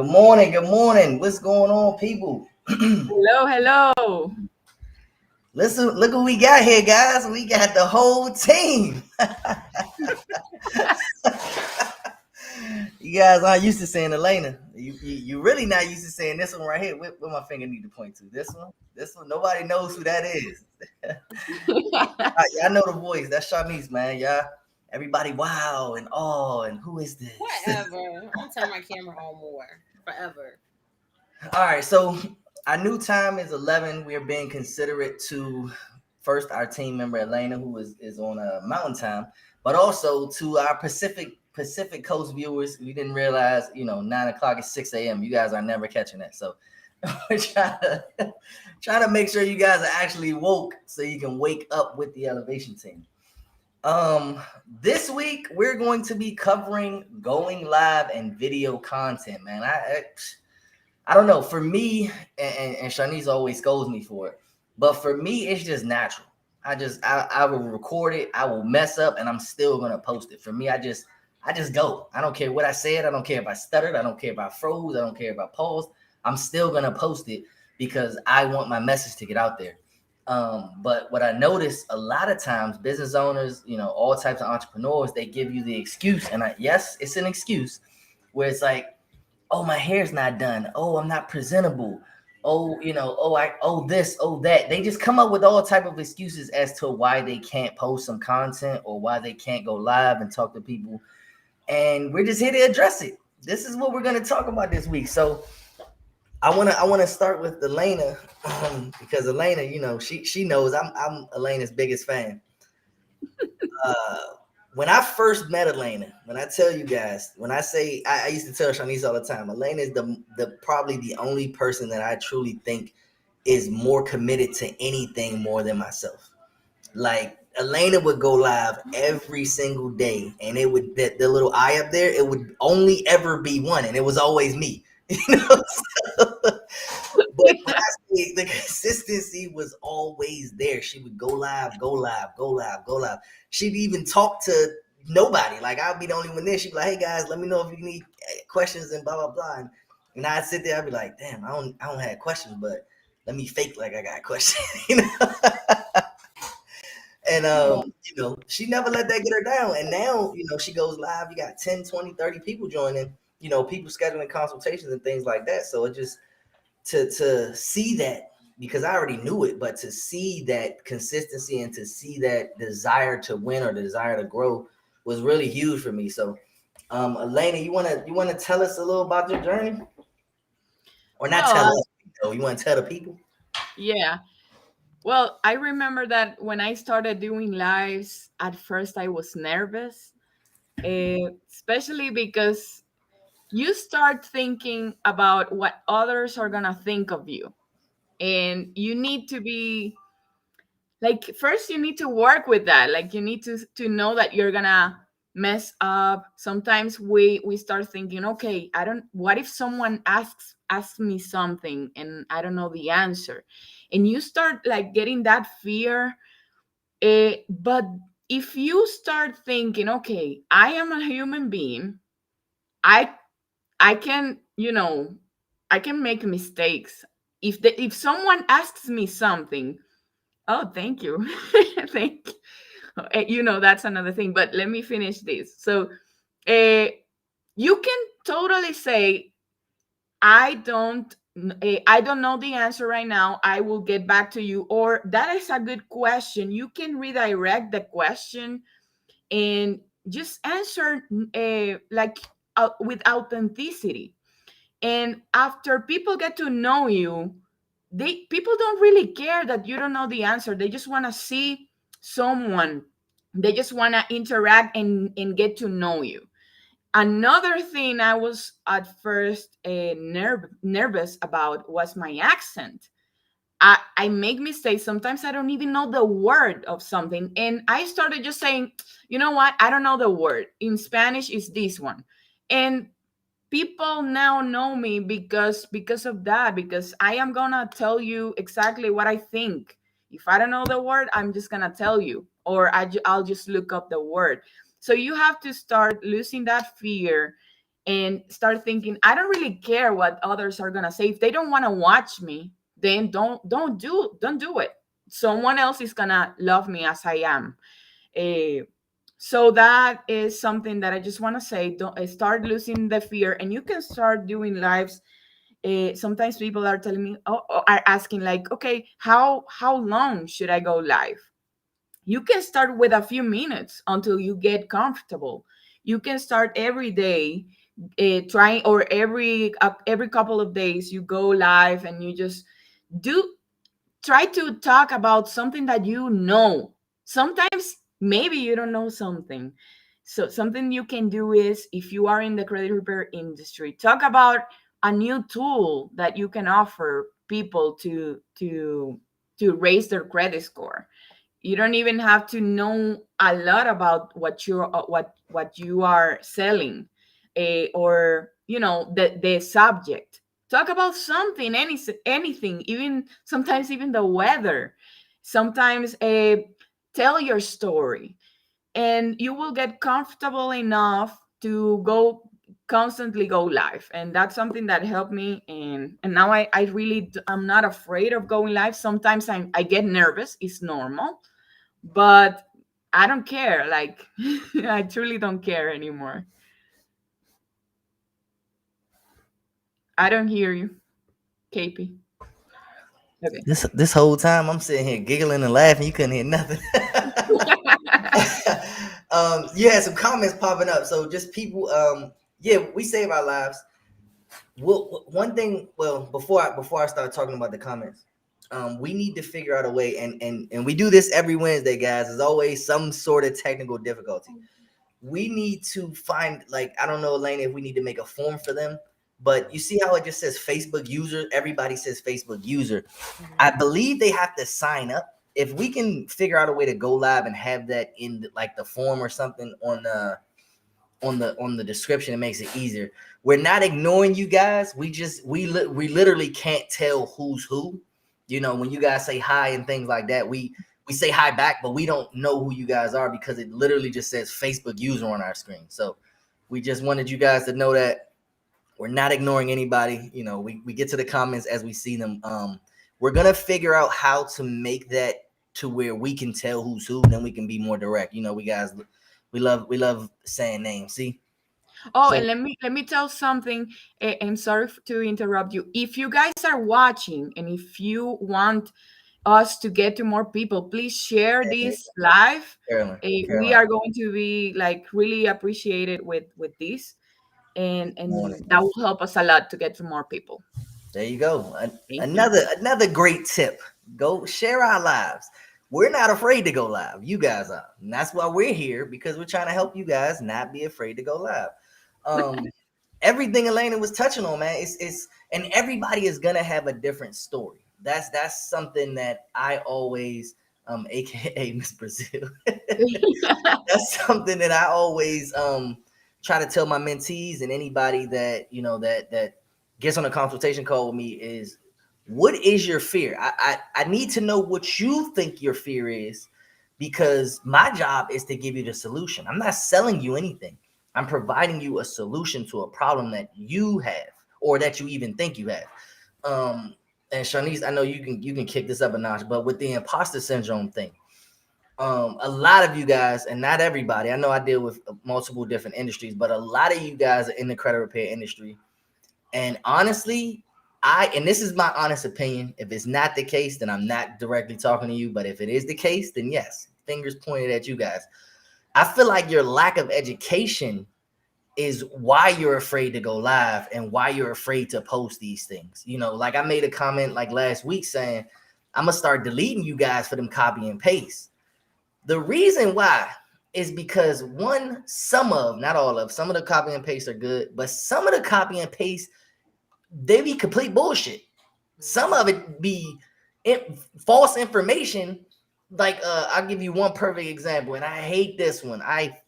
Good morning. Good morning. What's going on, people? Hello, hello. Listen, look what we got here, guys. We got the whole team. You guys aren't used to saying Elena. You really not used to saying this one right here. Where my finger need to point to? This one? This one? Nobody knows who that is. Y'all know the voice. That's Shanice, man. Y'all, everybody, wow and oh, and who is this? Whatever. I'm turn my camera on more. Forever. All right, so our new time is 11. We are being considerate to first our team member Elena, who is on a mountain time, but also to our Pacific Coast viewers. We didn't realize, 9 o'clock is 6 a.m. You guys are never catching that, so we're trying to make sure you guys are actually woke so you can wake up with the elevation team. This week we're going to be covering going live and video content, man. I don't know. For me, and Shanice always scolds me for it, but for me, it's just natural. I will record it. I will mess up, and I'm still gonna post it. For me, I just go. I don't care what I said. I don't care if I stuttered. I don't care if I froze. I don't care if I paused. I'm still gonna post it because I want my message to get out there. But what I notice a lot of times, business owners, all types of entrepreneurs, they give you the excuse, and yes, it's an excuse, where it's like, oh, my hair's not done. Oh, I'm not presentable. Oh, this, oh, that. They just come up with all type of excuses as to why they can't post some content or why they can't go live and talk to people. And we're just here to address it. This is what we're going to talk about this week. So I want to start with Elena, because Elena, she knows I'm Elena's biggest fan. Uh, when I first met Elena, when I tell you guys, when I say I used to tell Shanice all the time, Elena is the probably the only person that I truly think is more committed to anything more than myself. Like, Elena would go live every single day, and it would the little eye up there, it would only ever be one, and it was always me. You know, but when I say the consistency was always there, she would go live, go live, go live, go live. She'd even talk to nobody. Like, I'd be the only one there. She'd be like, "Hey guys, let me know if you need questions," and blah blah blah. And I'd sit there, I'd be like, "Damn, I don't have questions, but let me fake like I got questions," you know. And she never let that get her down. And now, she goes live. You got 10, 20, 30 people joining. People scheduling consultations and things like that. So it just to see that, because I already knew it, but to see that consistency and to see that desire to win or desire to grow was really huge for me. So, Elena, you wanna tell us a little about your journey, or not tell Well, us? You want to tell the people? yeah. Well, I remember that when I started doing lives, at first I was nervous, especially because you start thinking about what others are going to think of you. And you need to be like, first you need to work with that. Like, you need to know that you're going to mess up. Sometimes we start thinking, okay, I don't what if someone asks me something and I don't know the answer, and you start like getting that fear. But if you start thinking, okay, I am a human being, i I can, I can make mistakes. If someone asks me something, oh, thank you. Thank that's another thing, but let me finish this. So uh, you can totally say, I don't know the answer right now. I will get back to you. Or that is a good question. You can redirect the question and just answer like with authenticity. And after people get to know you, people don't really care that you don't know the answer. They just want to see someone. They just want to interact and get to know you. Another thing I was at first nervous about was my accent. I make mistakes. Sometimes I don't even know the word of something. And I started just saying, you know what? I don't know the word. In Spanish, is this one. And people now know me because of that, because I am gonna tell you exactly what I think. If I don't know the word, I'm just gonna tell you, or I'll just look up the word. So you have to start losing that fear and start thinking, I don't really care what others are gonna say. If they don't want to watch me, then don't do it. Someone else is gonna love me as I am. Eh, so that is something that I just want to say. Don't start losing the fear, and you can start doing lives. Sometimes people are telling me, are asking like, okay, how long should I go live? You can start with a few minutes until you get comfortable. You can start every day, trying, or every couple of days you go live and you just do try to talk about something that you know. Sometimes maybe you don't know something. So something you can do is, if you are in the credit repair industry, talk about a new tool that you can offer people to raise their credit score. You don't even have to know a lot about what you are selling, or the subject. Talk about something, anything, even sometimes even the weather. Sometimes tell your story, and you will get comfortable enough to go constantly go live. And that's something that helped me. And now I'm not afraid of going live. Sometimes I get nervous, it's normal, but I don't care. Like, I truly don't care anymore. I don't hear you, KP. Okay. This whole time I'm sitting here giggling and laughing. You couldn't hear nothing. You had some comments popping up. So just people, yeah, we save our lives. One thing, well, before I start talking about the comments, we need to figure out a way, and we do this every Wednesday, guys. There's always some sort of technical difficulty. We need to find, like, I don't know, Elena, if we need to make a form for them, but you see how it just says Facebook user? Everybody says Facebook user. I believe they have to sign up. If we can figure out a way to go live and have that in like the form or something on the description, it makes it easier. We're not ignoring you guys. We literally can't tell who's who. You know, when you guys say hi and things like that, we say hi back, but we don't know who you guys are because it literally just says Facebook user on our screen. So we just wanted you guys to know that we're not ignoring anybody. You know, we get to the comments as we see them. We're gonna figure out how to make that to where we can tell who's who, then we can be more direct. You know, we love saying names. See? Oh, So, and let me tell something. I'm sorry to interrupt you. If you guys are watching, and if you want us to get to more people, please share this live. Carolyn, We are going to be like really appreciated with this, and morning. that will help us a lot to get to more people. There you go. Thank you. Another great tip. Go share our lives. We're not afraid to go live. You guys are. And that's why we're here, because we're trying to help you guys not be afraid to go live. Everything Elena was touching on, man, it's and everybody is gonna have a different story. That's something that I always aka Miss Brazil. That's something that I always try to tell my mentees and anybody that that gets on a consultation call with me is, what is your fear? I need to know what you think your fear is, because my job is to give you the solution. I'm not selling you anything. I'm providing you a solution to a problem that you have or that you even think you have. And Shanice, I know you can kick this up a notch, but with the imposter syndrome thing, a lot of you guys, and not everybody, I know I deal with multiple different industries, but a lot of you guys are in the credit repair industry. And honestly, and this is my honest opinion, if it's not the case, then I'm not directly talking to you. But if it is the case, then yes, fingers pointed at you guys. I feel like your lack of education is why you're afraid to go live and why you're afraid to post these things. You know, like I made a comment like last week saying, I'm going to start deleting you guys for them copy and paste. The reason why is because some of the copy and paste are good, but some of the copy and paste, they be complete bullshit. Some of it be false information. Like I'll give you one perfect example, and I hate this one. I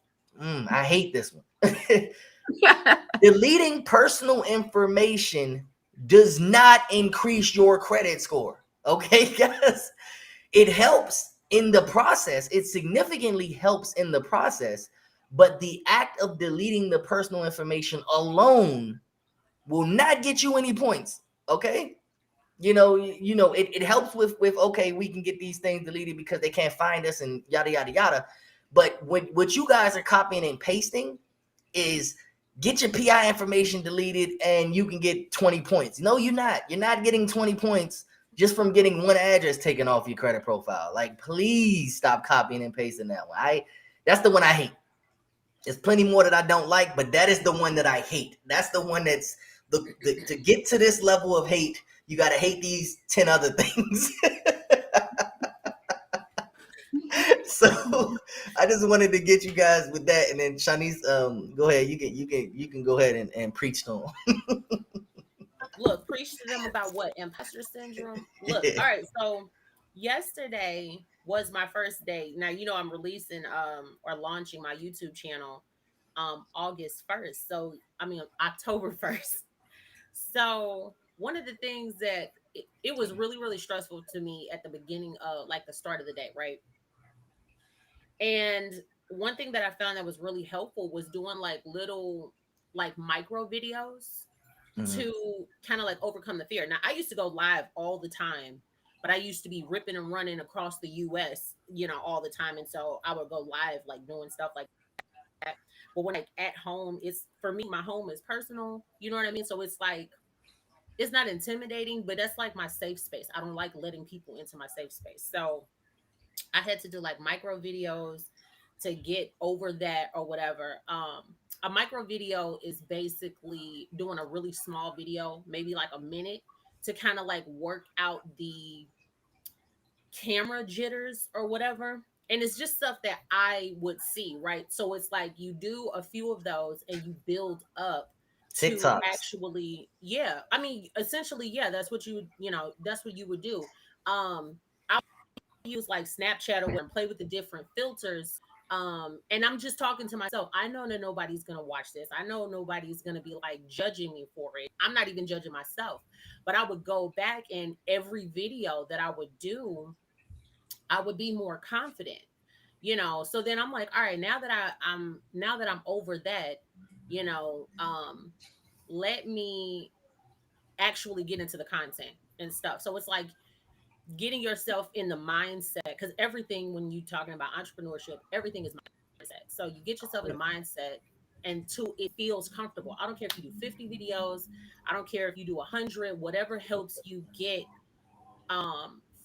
hate this one. Deleting personal information does not increase your credit score. Okay, guys, it helps in the process. It significantly helps in the process, But the act of deleting the personal information alone will not get you any points. Okay. It helps with okay, we can get these things deleted because they can't find us and yada yada yada. But what you guys are copying and pasting is get your PI information deleted and you can get 20 points. No, you're not. You're not getting 20 points just from getting one address taken off your credit profile. Like, please stop copying and pasting that one. That's the one I hate. There's plenty more that I don't like, but that is the one that I hate. That's the one that's to get to this level of hate. You got to hate these 10 other things. So I just wanted to get you guys with that. And then Shanice, go ahead. You can go ahead and preach to them. Look, preach to them about what? Imposter syndrome? Look, all right. So yesterday was my first day. Now, I'm releasing or launching my YouTube channel August 1st. So, October 1st. So one of the things that it was really, really stressful to me at the beginning of like the start of the day, right? And one thing that I found that was really helpful was doing like little like micro videos to kind of like overcome the fear. Now, I used to go live all the time, but I used to be ripping and running across the US, all the time. And so I would go live like doing stuff like that. But when like at home, it's for me, my home is personal. You know what I mean? So it's like it's not intimidating, but that's like my safe space. I don't like letting people into my safe space. So I had to do like micro videos to get over that or whatever. A micro video is basically doing a really small video, maybe like a minute, to kind of like work out the camera jitters or whatever. And it's just stuff that I would see, right? So it's like you do a few of those and you build up to TikToks. actually, yeah. I mean, essentially, yeah, that's what that's what you would do. I use like Snapchat or and play with the different filters. And I'm just talking to myself. I know that nobody's gonna watch this. I know nobody's gonna be like judging me for it. I'm not even judging myself. But I would go back and every video that I would do, I would be more confident. So then I'm like, all right, now that I'm over that, you know, um, let me actually get into the content and stuff. So it's like getting yourself in the mindset, because everything when you're talking about entrepreneurship, everything is mindset. So you get yourself in the mindset until it feels comfortable. I don't care if you do 50 videos, I don't care if you do 100, whatever helps you get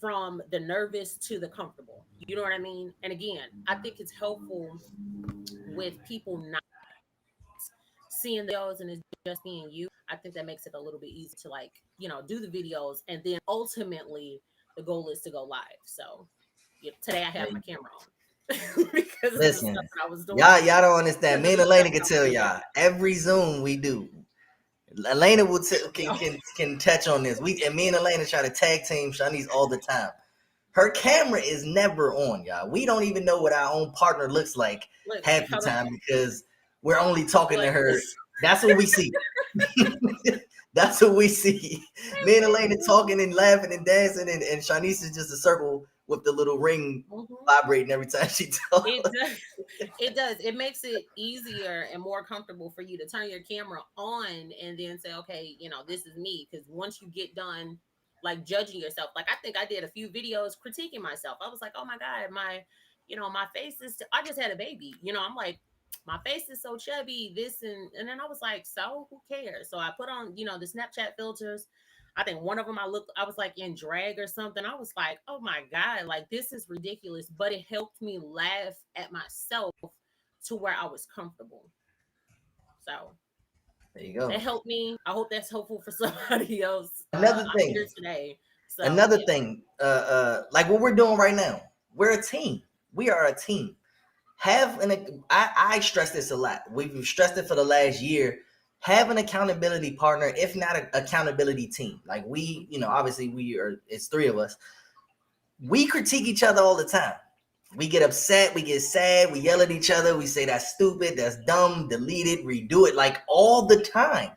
from the nervous to the comfortable. You know what I mean? And again, I think it's helpful with people not seeing the videos and it's just being you. I think that makes it a little bit easier to like, do the videos, and then ultimately the goal is to go live. So today I have my camera on because Listen, of the stuff that I was doing. y'all don't understand. Me and Elena can tell y'all every Zoom we do. Elena will can touch on this. Me and Elena try to tag team Shanice all the time. Her camera is never on, y'all. We don't even know what our own partner looks like half the time because we're only talking to her. That's what we see. That's what we see. Me and Elena talking and laughing and dancing, and Shanice is just a circle with the little ring vibrating every time she talks. It does. It makes it easier and more comfortable for you to turn your camera on and then say, okay, this is me. Because once you get done, like judging yourself, like I think I did a few videos critiquing myself. I was like, oh my God, my face is, I just had a baby. I'm like, my face is so chubby, this and then I was like, so who cares? So I put on, the Snapchat filters. I think one of them I was like in drag or something. I was like, oh my God, like this is ridiculous. But it helped me laugh at myself to where I was comfortable. So there you go. That helped me. I hope that's helpful for somebody else. Another thing I'm here today. So, another thing, like what we're doing right now, we're a team. We are a team. I stress this a lot. We've stressed it for the last year. Have an accountability partner, if not an accountability team. Like we, obviously it's three of us. We critique each other all the time. We get upset, we get sad, we yell at each other, we say that's stupid, that's dumb, delete it, redo it, like all the time.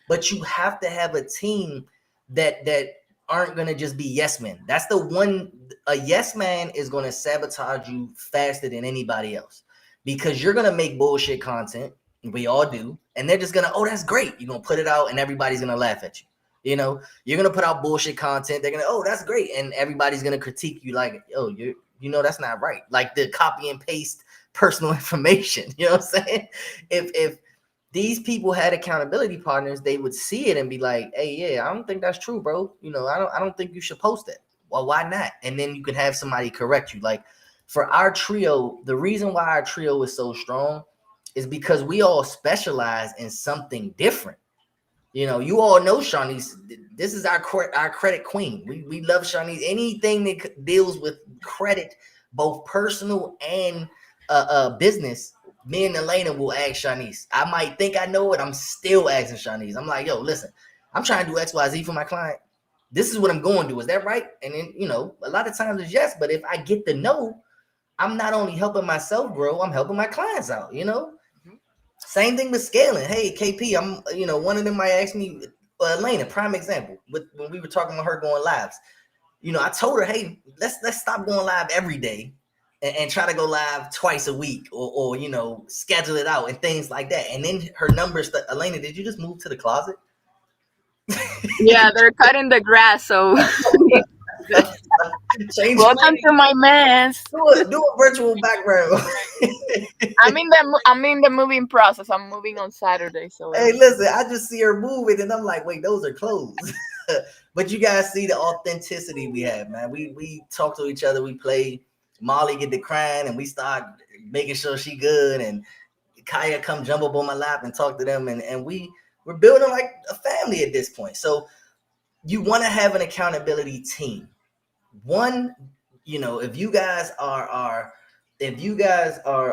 But you have to have a team that aren't gonna just be yes men. That's the one. A yes man is gonna sabotage you faster than anybody else. because you're gonna make bullshit content. We all do, and they're just gonna, oh, that's great. You're gonna put it out, and everybody's gonna laugh at you. You know, you're gonna put out bullshit content. They're gonna, oh, that's great, and everybody's gonna critique you like, oh, that's not right. Like the copy and paste personal information. You know what I'm saying? If these people had accountability partners, they would see it and be like, hey, yeah, I don't think that's true, bro. You know, I don't think you should post that. Well, why not? And then you can have somebody correct you. Like for our trio, the reason why our trio is so strong is because we all specialize in something different. You know, you all know Shawnice. This is our credit queen. We love Shawnice. Anything that deals with credit, both personal and business, me and Elena will ask Shawnice. I might think I know it. I'm still asking Shawnice. I'm like, yo, listen, I'm trying to do XYZ for my client. This is what I'm going to do. Is that right? And then, you know, a lot of times it's yes. But if I get the no, I'm not only helping myself grow, I'm helping my clients out, you know? Same thing with scaling. Hey, KP, one of them might ask me, Elena, prime example, when we were talking about her going lives. You know, I told her, hey, let's stop going live every day and try to go live twice a week or you know, schedule it out and things like that. And then her numbers, Elena, did you just move to the closet? Yeah, they're cutting the grass, so welcome to my mess. Do a virtual background. I'm in the moving process. I'm moving on Saturday. So hey, listen, I just see her moving and I'm like, wait, those are clothes. But you guys see the authenticity we have, man. We talk to each other, we play. Molly get to crying and we start making sure she good, and Kaya come jump up on my lap and talk to them, and we're building like a family at this point. So you want to have an accountability team. One, you know, if you guys are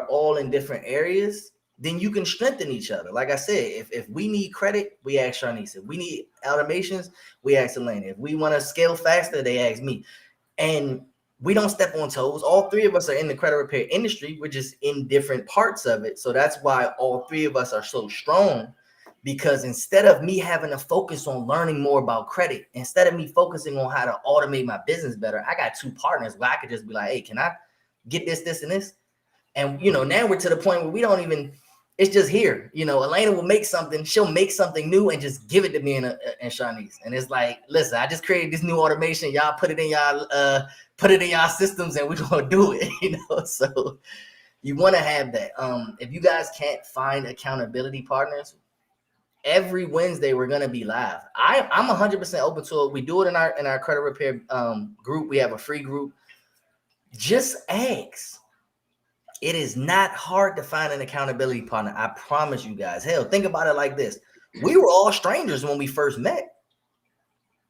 all in different areas, then you can strengthen each other. Like I said, if we need credit, we ask Shawnice. If we need automations, we ask Elena. If we want to scale faster, they ask me. And we don't step on toes. All three of us are in the credit repair industry. We're just in different parts of it. So that's why all three of us are so strong, because instead of me having to focus on learning more about credit, instead of me focusing on how to automate my business better, I got two partners where I could just be like, hey, can I get this, and this? And, you know, now we're to the point where we don't even, it's just here. You know, Elena will make something, she'll make something new and just give it to me and Shawnice. And it's like, listen, I just created this new automation. Y'all put it in y'all systems and we're going to do it, you know? So you want to have that. If you guys can't find accountability partners, every Wednesday we're going to be live. I'm 100% open to it. We do it in our credit repair group. We have a free group. Just ask. It is not hard to find an accountability partner. I promise you guys. Hell, think about it like this. We were all strangers when we first met.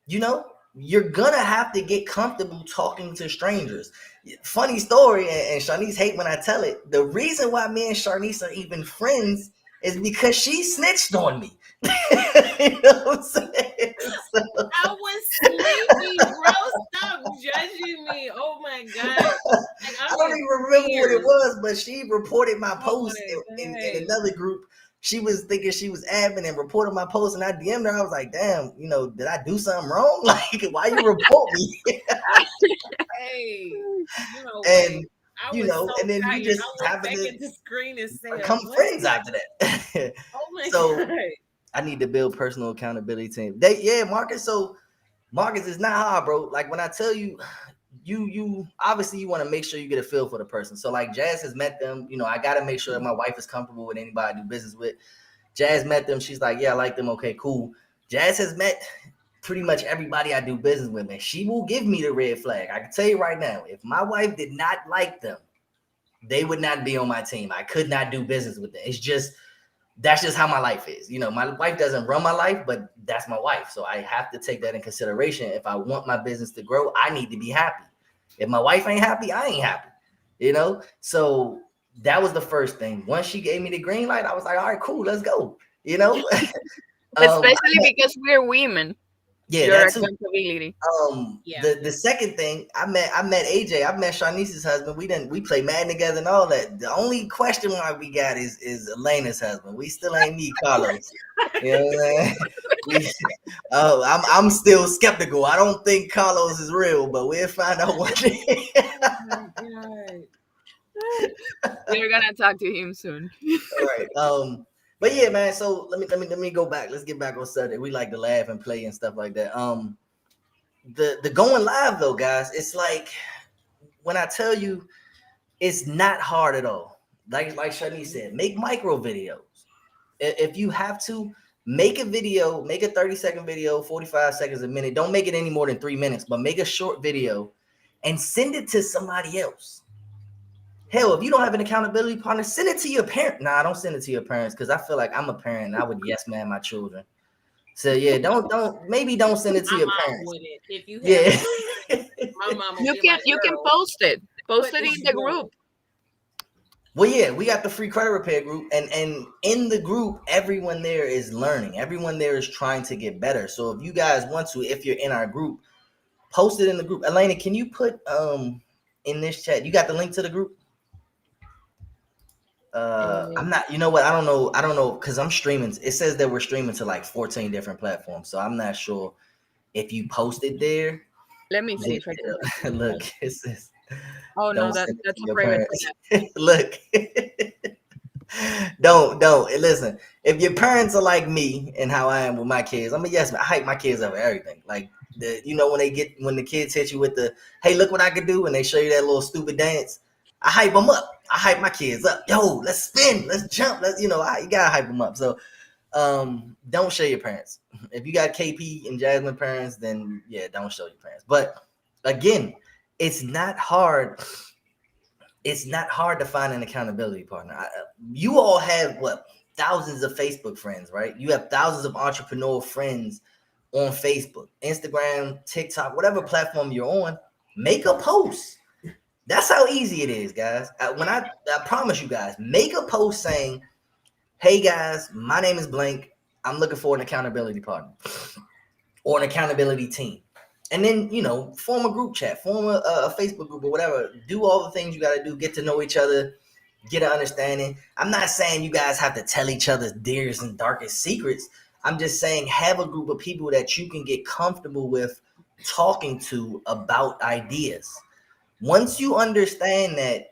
You know, you're going to have to get comfortable talking to strangers. Funny story, and Shawnice hate when I tell it. The reason why me and Shawnice are even friends is because she snitched on me. You know what I'm saying? So, I was sleepy, bro. Stop judging me. Oh my God. Like, I don't even remember what it was, but she reported my post in another group. She was thinking she was admin and reported my post, and I DM'd her. I was like, damn, you know, did I do something wrong? Like, why you report me? Hey, and you know, and then you just happen to the screen and say, become friends after that. Oh my God. God. I need to build personal accountability team. Marcus. So Marcus, is not hard, bro. Like when I tell you, you obviously you want to make sure you get a feel for the person. So like Jazz has met them. You know, I got to make sure that my wife is comfortable with anybody I do business with. Jazz met them. She's like, yeah, I like them. Okay, cool. Jazz has met pretty much everybody I do business with, man. She will give me the red flag. I can tell you right now, if my wife did not like them, they would not be on my team. I could not do business with them. That's just how my life is. You know, my wife doesn't run my life, but that's my wife. So I have to take that in consideration. If I want my business to grow, I need to be happy. If my wife ain't happy, I ain't happy. You know? So that was the first thing. Once she gave me the green light, I was like, all right, cool, let's go. You know? Especially because we're women. Yeah, your that's accountability. The second thing, I met AJ. I met Shawnice's husband. We play Madden together and all that. The only question mark we got is Elena's husband. We still ain't meet Carlos. You know what I'm saying? I'm still skeptical. I don't think Carlos is real, but we'll find out one day. Oh my God. We're gonna talk to him soon. All right. But yeah, man. So let me go back. Let's get back on subject. We like to laugh and play and stuff like that. The going live though, guys, it's like when I tell you it's not hard at all. Like Shani said, make micro videos. If you have to make a video, make a 30-second video, 45 seconds a minute. Don't make it any more than 3 minutes, but make a short video and send it to somebody else. Hell, if you don't have an accountability partner, send it to your parent. Nah, don't send it to your parents because I feel like I'm a parent and I would yes man my children. So yeah, don't send it to My your mom parents. wouldn't. If you Yeah. my mom would You be can like, you can "Girl, post it. Post put it in this the girl." group. Well, yeah, we got the free credit repair group, and in the group, everyone there is learning. Everyone there is trying to get better. So if you guys want to, if you're in our group, post it in the group. Elena, can you put in this chat? You got the link to the group? I'm not. You know what? I don't know because I'm streaming. It says that we're streaming to like 14 different platforms, so I'm not sure if you posted there. Let me see if I can. Look, it says. Oh no, Don't send it that's to a your private parents. Look, don't listen. If your parents are like me and how I am with my kids, I mean, yes, I hype my kids over everything. Like when the kids hit you with the, hey, look what I can do, and they show you that little stupid dance, I hype them up. I hype my kids up. Yo, let's spin, let's jump, you gotta hype them up. So, don't show your parents. If you got KP and Jasmine parents, then yeah, don't show your parents. But again, it's not hard. It's not hard to find an accountability partner. You all have thousands of Facebook friends, right? You have thousands of entrepreneurial friends on Facebook, Instagram, TikTok, whatever platform you're on. Make a post. That's how easy it is, guys. I promise you guys, make a post saying, hey guys, my name is blank. I'm looking for an accountability partner or an accountability team. And then, form a group chat, form a Facebook group or whatever. Do all the things you got to do. Get to know each other, get an understanding. I'm not saying you guys have to tell each other's dearest and darkest secrets. I'm just saying have a group of people that you can get comfortable with talking to about ideas. Once you understand that,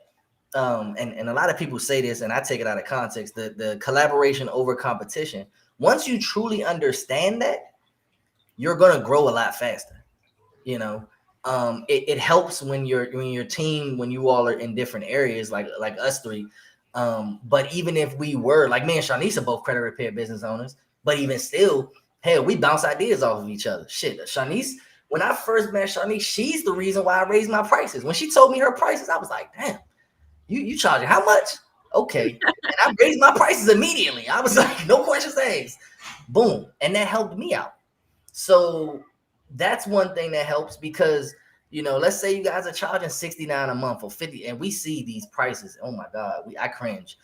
and a lot of people say this, and I take it out of context, the collaboration over competition. Once you truly understand that, you're going to grow a lot faster. It helps when your team, when you all are in different areas, like us three. But even if we were like me and Shanice are both credit repair business owners, but even still, hell, we bounce ideas off of each other. Shit, Shanice, when I first met Shanice, she's the reason why I raised my prices. When she told me her prices, I was like, damn, you charging how much? Okay. And I raised my prices immediately. I was like, no questions asked. Boom. And that helped me out. So that's one thing that helps because, let's say you guys are charging $69 a month or $50, and we see these prices. Oh my God, I cringe.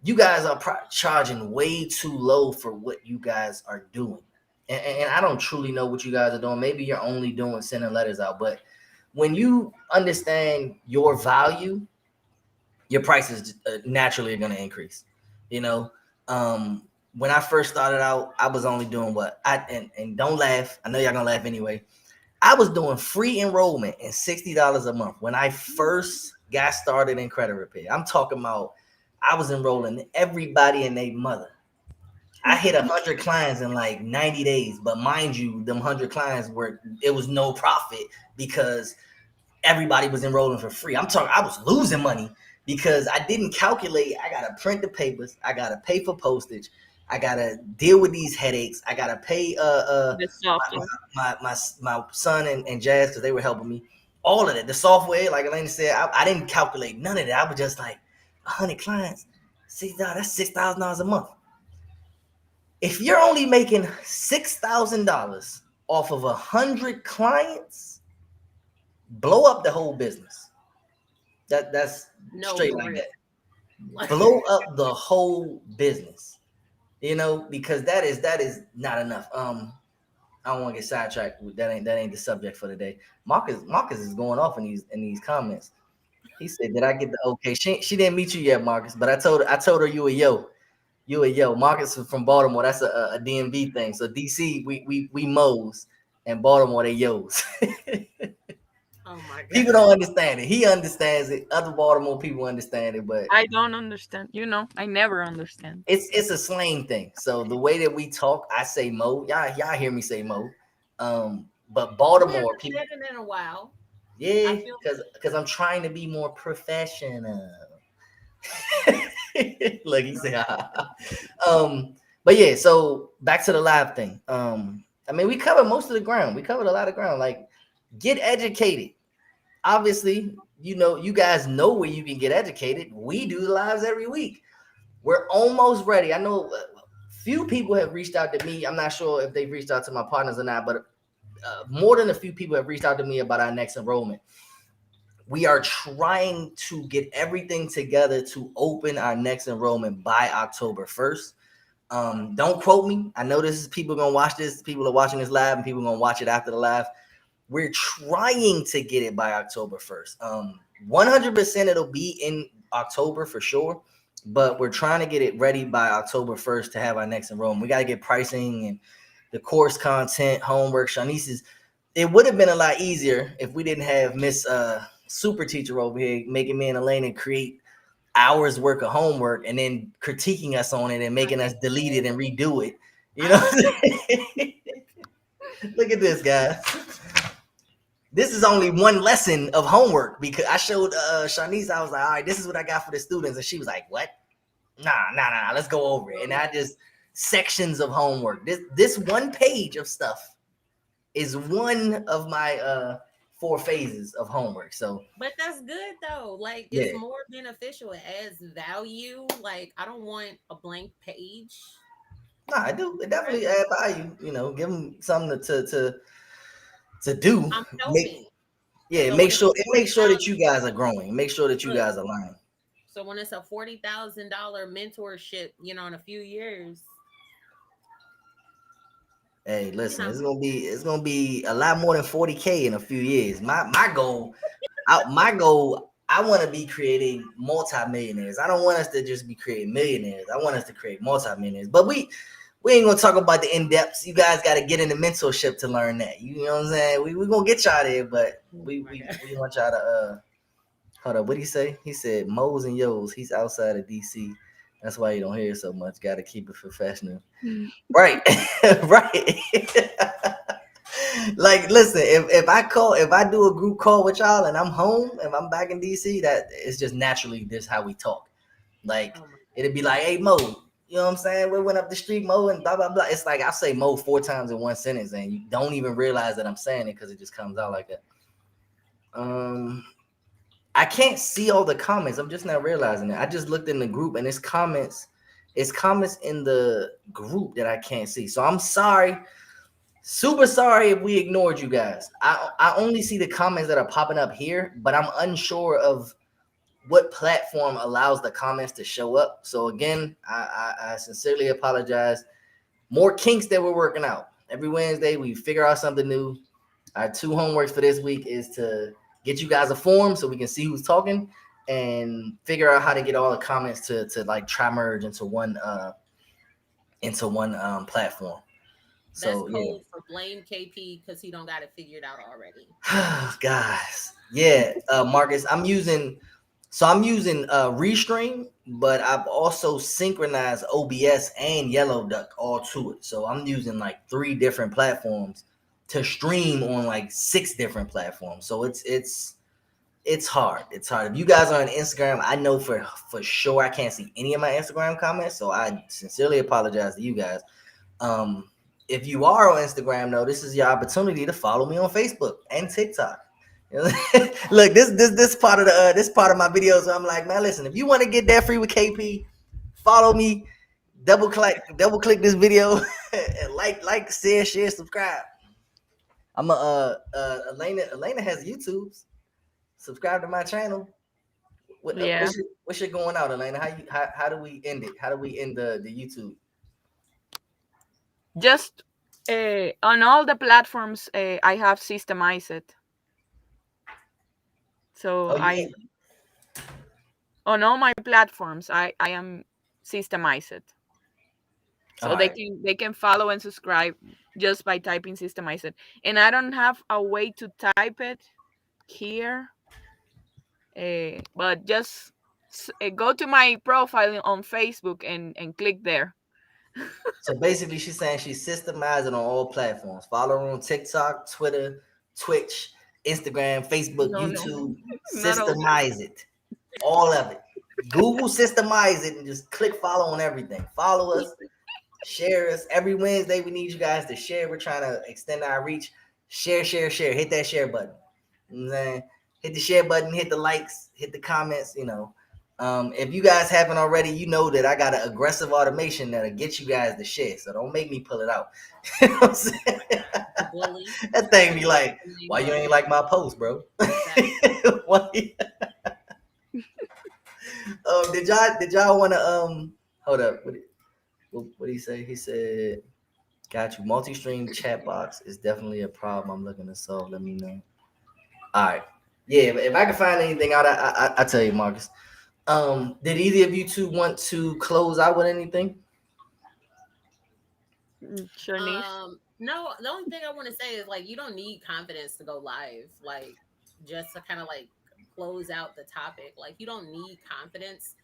You guys are charging way too low for what you guys are doing. And I don't truly know what you guys are doing. Maybe you're only doing sending letters out, but when you understand your value, your prices naturally are going to increase. When I first started out, I was only doing and don't laugh. I know y'all gonna laugh anyway. I was doing free enrollment and $60 a month when I first got started in credit repair. I'm talking about I was enrolling everybody and their mother. I hit 100 clients in like 90 days, but mind you, them 100 clients it was no profit because everybody was enrolling for free. I was losing money because I didn't calculate. I gotta print the papers. I gotta pay for postage. I gotta deal with these headaches. I gotta pay The software. my son and Jazz because they were helping me. All of it, the software, like Elena said, I didn't calculate none of that. I was just like 100 clients, $6. That's $6,000 a month. If you're only making $6,000 off of 100 clients, blow up the whole business. That's straight like that. Blow up the whole business. Because that is not enough. I don't want to get sidetracked. That ain't the subject for today. Marcus is going off in these comments. He said, "Did I get the okay?" She didn't meet you yet, Marcus. But I told her you a yo. You a yo. Marcus is from Baltimore. That's a DMV thing. So DC, we Mo's, and Baltimore they yos. Oh my god. People don't understand it. He understands it. Other Baltimore people understand it, but I don't understand. I never understand. it's a slang thing. So the way that we talk, I say Mo. Y'all hear me say Mo. But We haven't Baltimore people, said it in a while. yeah, I feel because I'm trying to be more professional. Like he said, but yeah. So back to the live thing. I mean, we covered most of the ground. We covered a lot of ground. Like, get educated. Obviously, you guys know where you can get educated. We do the lives every week. We're almost ready. I know few people have reached out to me. I'm not sure if they've reached out to my partners or not, but more than a few people have reached out to me about our next enrollment. We are trying to get everything together to open our next enrollment by October 1st. Don't quote me. I know this is people gonna watch this. People are watching this live, and people are gonna watch it after the live. We're trying to get it by October 1st. 100% it'll be in October for sure, but we're trying to get it ready by October 1st to have our next enrollment. We got to get pricing and the course content, homework. Shanice's. It would have been a lot easier if we didn't have Miss Super Teacher over here making me and Elena create hours worth of homework and then critiquing us on it and making us delete it and redo it. You know, look at this, guys. This is only one lesson of homework because I showed Shanice. I was like, all right, this is what I got for the students. And she was like, what? Nah. Let's go over it. And I just sections of homework. This one page of stuff is one of my 4 phases of homework. So, but that's good though. Like, yeah. it's more beneficial. It adds value. Like, I don't want a blank page. Nah, I do. It definitely add value. Give them something to do. I'm helping. So Make when it's sure $40,000 that you guys are growing. Make sure that you guys are learning. So when it's a $40,000 mentorship, in a few years. Hey, listen, it's gonna be a lot more than 40K in a few years. My goal, I want to be creating multimillionaires. I don't want us to just be creating millionaires. I want us to create multimillionaires. But we ain't gonna talk about the in-depths. You guys got to get into mentorship to learn that. You know what I'm saying? We gonna get y'all there, but we want y'all to hold up. What did he say? He said Mo's and Yo's. He's outside of DC. That's why you don't hear so much. Got to keep it professional. Right. Right. Like, listen, if I do a group call with y'all and I'm home, if I'm back in DC, that it's just naturally this how we talk. Like, it'd be like, hey Mo, you know what I'm saying? We went up the street, Mo, and blah blah blah. It's like I say Mo 4 times in one sentence, and you don't even realize that I'm saying it because it just comes out like that. I can't see all the comments. I'm just not realizing it. I just looked in the group and it's comments in the group that I can't see. So I'm sorry. Super sorry if we ignored you guys. I only see the comments that are popping up here, but I'm unsure of what platform allows the comments to show up. So again, I sincerely apologize. More kinks that we're working out. Every Wednesday, we figure out something new. Our 2 homeworks for this week is to get you guys a form so we can see who's talking and figure out how to get all the comments to like try merge into one platform. That's code for blame KP because he don't got it figured out already. Guys, Marcus, I'm using Restream, but I've also synchronized OBS and Yellow Duck all to it. So I'm using like 3 different platforms to stream on like 6 different platforms. So it's hard. It's hard. If you guys are on Instagram, I know for sure I can't see any of my Instagram comments. So I sincerely apologize to you guys. If you are on Instagram, though, this is your opportunity to follow me on Facebook and TikTok. Look, this part of my videos. I'm like, man, listen, if you want to get that free with KP, follow me. Double click this video, and like, share, subscribe. I'm Elena has YouTube's. Subscribe to my channel. What's your going out, Elena? How do we end it? How do we end the YouTube? Just on all the platforms, I have systemized it. So on all my platforms, I am systemized. So they can follow and subscribe just by typing systemized. And I don't have a way to type it here. But just go to my profile on Facebook and click there. So basically, she's saying she's systemizing on all platforms. Follow her on TikTok, Twitter, Twitch, Instagram, Facebook, No, no, YouTube. not all. Systemize it, all of it. Google systemize it and just click follow on everything. Follow us, share us. Every Wednesday, we need you guys to share. We're trying to extend our reach. Share, share, share. Hit that share button. You know what I'm saying? Hit the share button, hit the likes, hit the comments, you know. If you guys haven't already, you know that I got an aggressive automation that'll get you guys to share. So don't make me pull it out. You know what I'm saying? Bully. That thing be like, why you ain't like my post, bro? Why? Did y'all want to hold up? What did he say? He said, "Got you. Multi-stream chat box is definitely a problem I'm looking to solve. Let me know." All right. Yeah, if I can find anything out, I tell you, Marcus. Did either of you two want to close out with anything? Shanice. No, the only thing I want to say is like you don't need confidence to go live. Like just to kind of like close out the topic. Like you don't need confidence,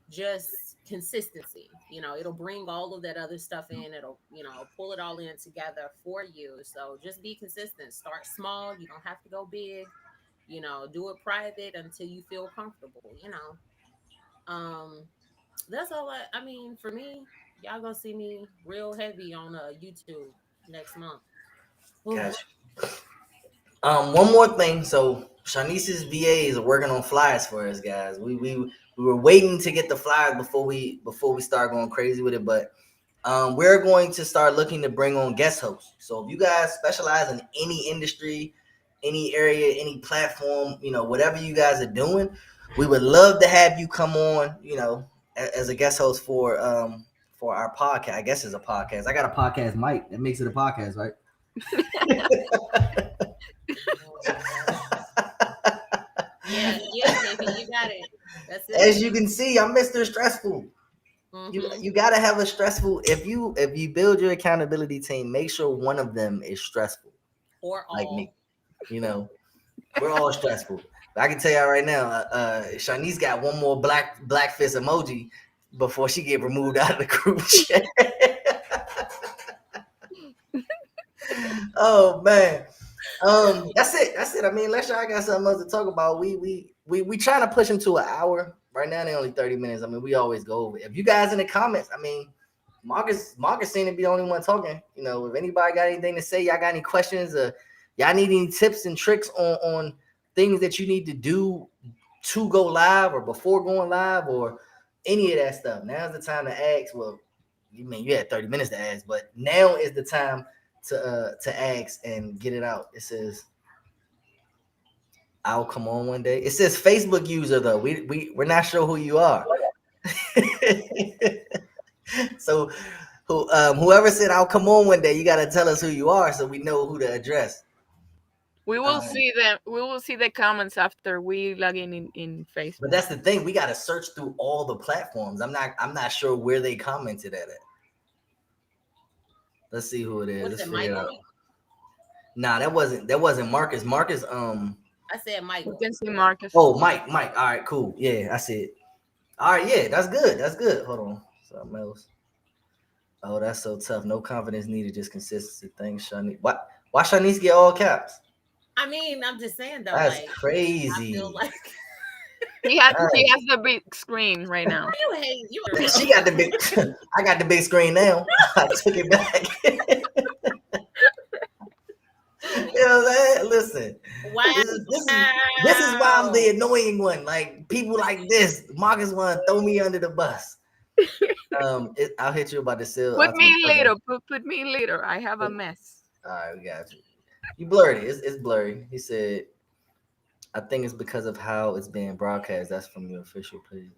just consistency. You know, it'll bring all of that other stuff in. It'll, you know, pull it all in together for you. So just be consistent. Start small. You don't have to go big. You know, do it private until you feel comfortable, you know. That's all I mean, for me, y'all gonna see me real heavy on YouTube next month. Ooh. Gotcha. One more thing. So Shanice's VAs are working on flyers for us, guys. We were waiting to get the flyers before we start going crazy with it, but we're going to start looking to bring on guest hosts. So if you guys specialize in any industry, any area, any platform, you know, whatever you guys are doing, we would love to have you come on, you know, as a guest host for our podcast. I guess it's a podcast. I got a podcast mic. That makes it a podcast, right? Yeah, baby, you got it. That's it. As you can see, I'm Mr. Stressful. Mhm. You gotta have a stressful. If you build your accountability team, make sure one of them is stressful, Or like all. me. You know, we're all stressful. But I can tell y'all right now, Shanice got one more black fist emoji before she get removed out of the group chat. Oh man. That's it. I mean, unless y'all got something else to talk about, we trying to push them to an hour. Right now they're only 30 minutes. I mean, we always go over. If you guys in the comments, I mean, Marcus seemed to be the only one talking. You know, if anybody got anything to say, y'all got any questions, y'all need any tips and tricks on things that you need to do to go live or before going live or any of that stuff. Now's the time to ask. Well, you had 30 minutes to ask, but now is the time to ask and get it out. It says, "I'll come on one day." It says Facebook user though. We're not sure who you are. So whoever said "I'll come on one day," you gotta tell us who you are so we know who to address. We will see them. We will see the comments after we log in Facebook. But that's the thing. We gotta search through all the platforms. I'm not sure where they commented at it. Let's see who it is. What's Let's it, figure it out. Michael? Nah, that wasn't Marcus. Marcus, I said You Michael. can see Marcus. oh, Mike. All right, cool. Yeah, I see it. All right, yeah, that's good. Hold on. Something else. Oh, that's so tough. No confidence needed, just consistency. Thanks, Shanice. Why Shanice get all caps? I mean, I'm just saying though, That's like I crazy. feel like He has the big screen right now. you hate you. She got the big. I got the big screen now. I took it back. You know what I'm saying? Listen, Wow. this is why I'm the annoying one. Like people like this, Marcus want to throw me under the bus. I'll hit you about the sale. Put me in later. Put me in later. I have a mess. All right, we got you. You blurry. It's blurry. He said, "I think it's because of how it's being broadcast." That's from your official page.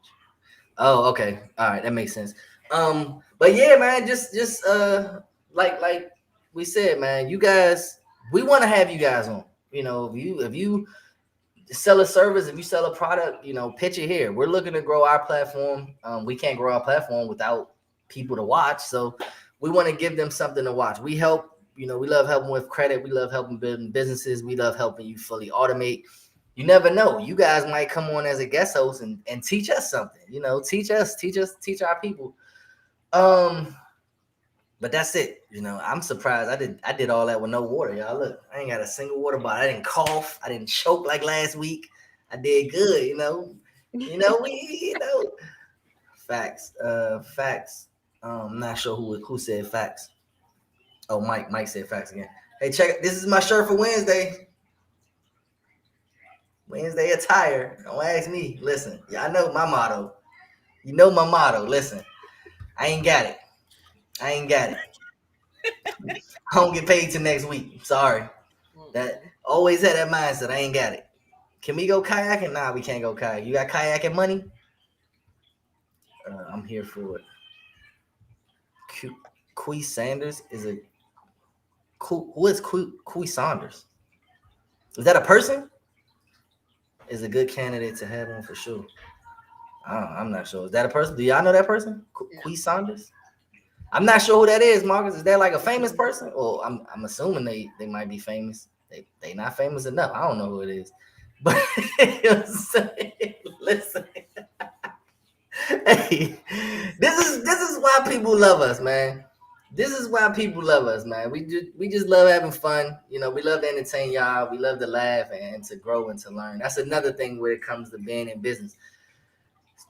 Oh, okay. All right, that makes sense. But yeah, man, just like we said, man, you guys, we want to have you guys on. You know, if you sell a service, if you sell a product, you know, pitch it here. We're looking to grow our platform. We can't grow our platform without people to watch, so we want to give them something to watch. We help. You know, we love helping with credit. We love helping building businesses. We love helping you fully automate. You never know. You guys might come on as a guest host and teach us something. Teach our people. But that's it. I'm surprised. I did all that with no water, y'all. Look, I ain't got a single water bottle. I didn't cough. I didn't choke like last week. I did good. Facts. Facts. I'm not sure who said facts. Oh, Mike said facts again. Hey, check it. This is my shirt for Wednesday. Wednesday attire. Don't ask me. Listen, y'all know my motto. You know my motto. Listen, I ain't got it. I don't get paid till next week. Sorry. That always had that mindset. I ain't got it. Can we go kayaking? Nah, we can't go kayaking. You got kayaking money? I'm here for it. Quee Sanders is a who is Quee Saunders? Is that a person? Is a good candidate to have on for sure. I'm not sure. Is that a person? Do y'all know that person? Quee Saunders? I'm not sure who that is, Marcus. Is that like a famous person? Or I'm assuming they might be famous. They not famous enough. I don't know who it is. But listen. Hey, this is why people love us, man. This is why people love us, man. We just love having fun. We love to entertain y'all. We love to laugh and to grow and to learn. That's another thing when it comes to being in business.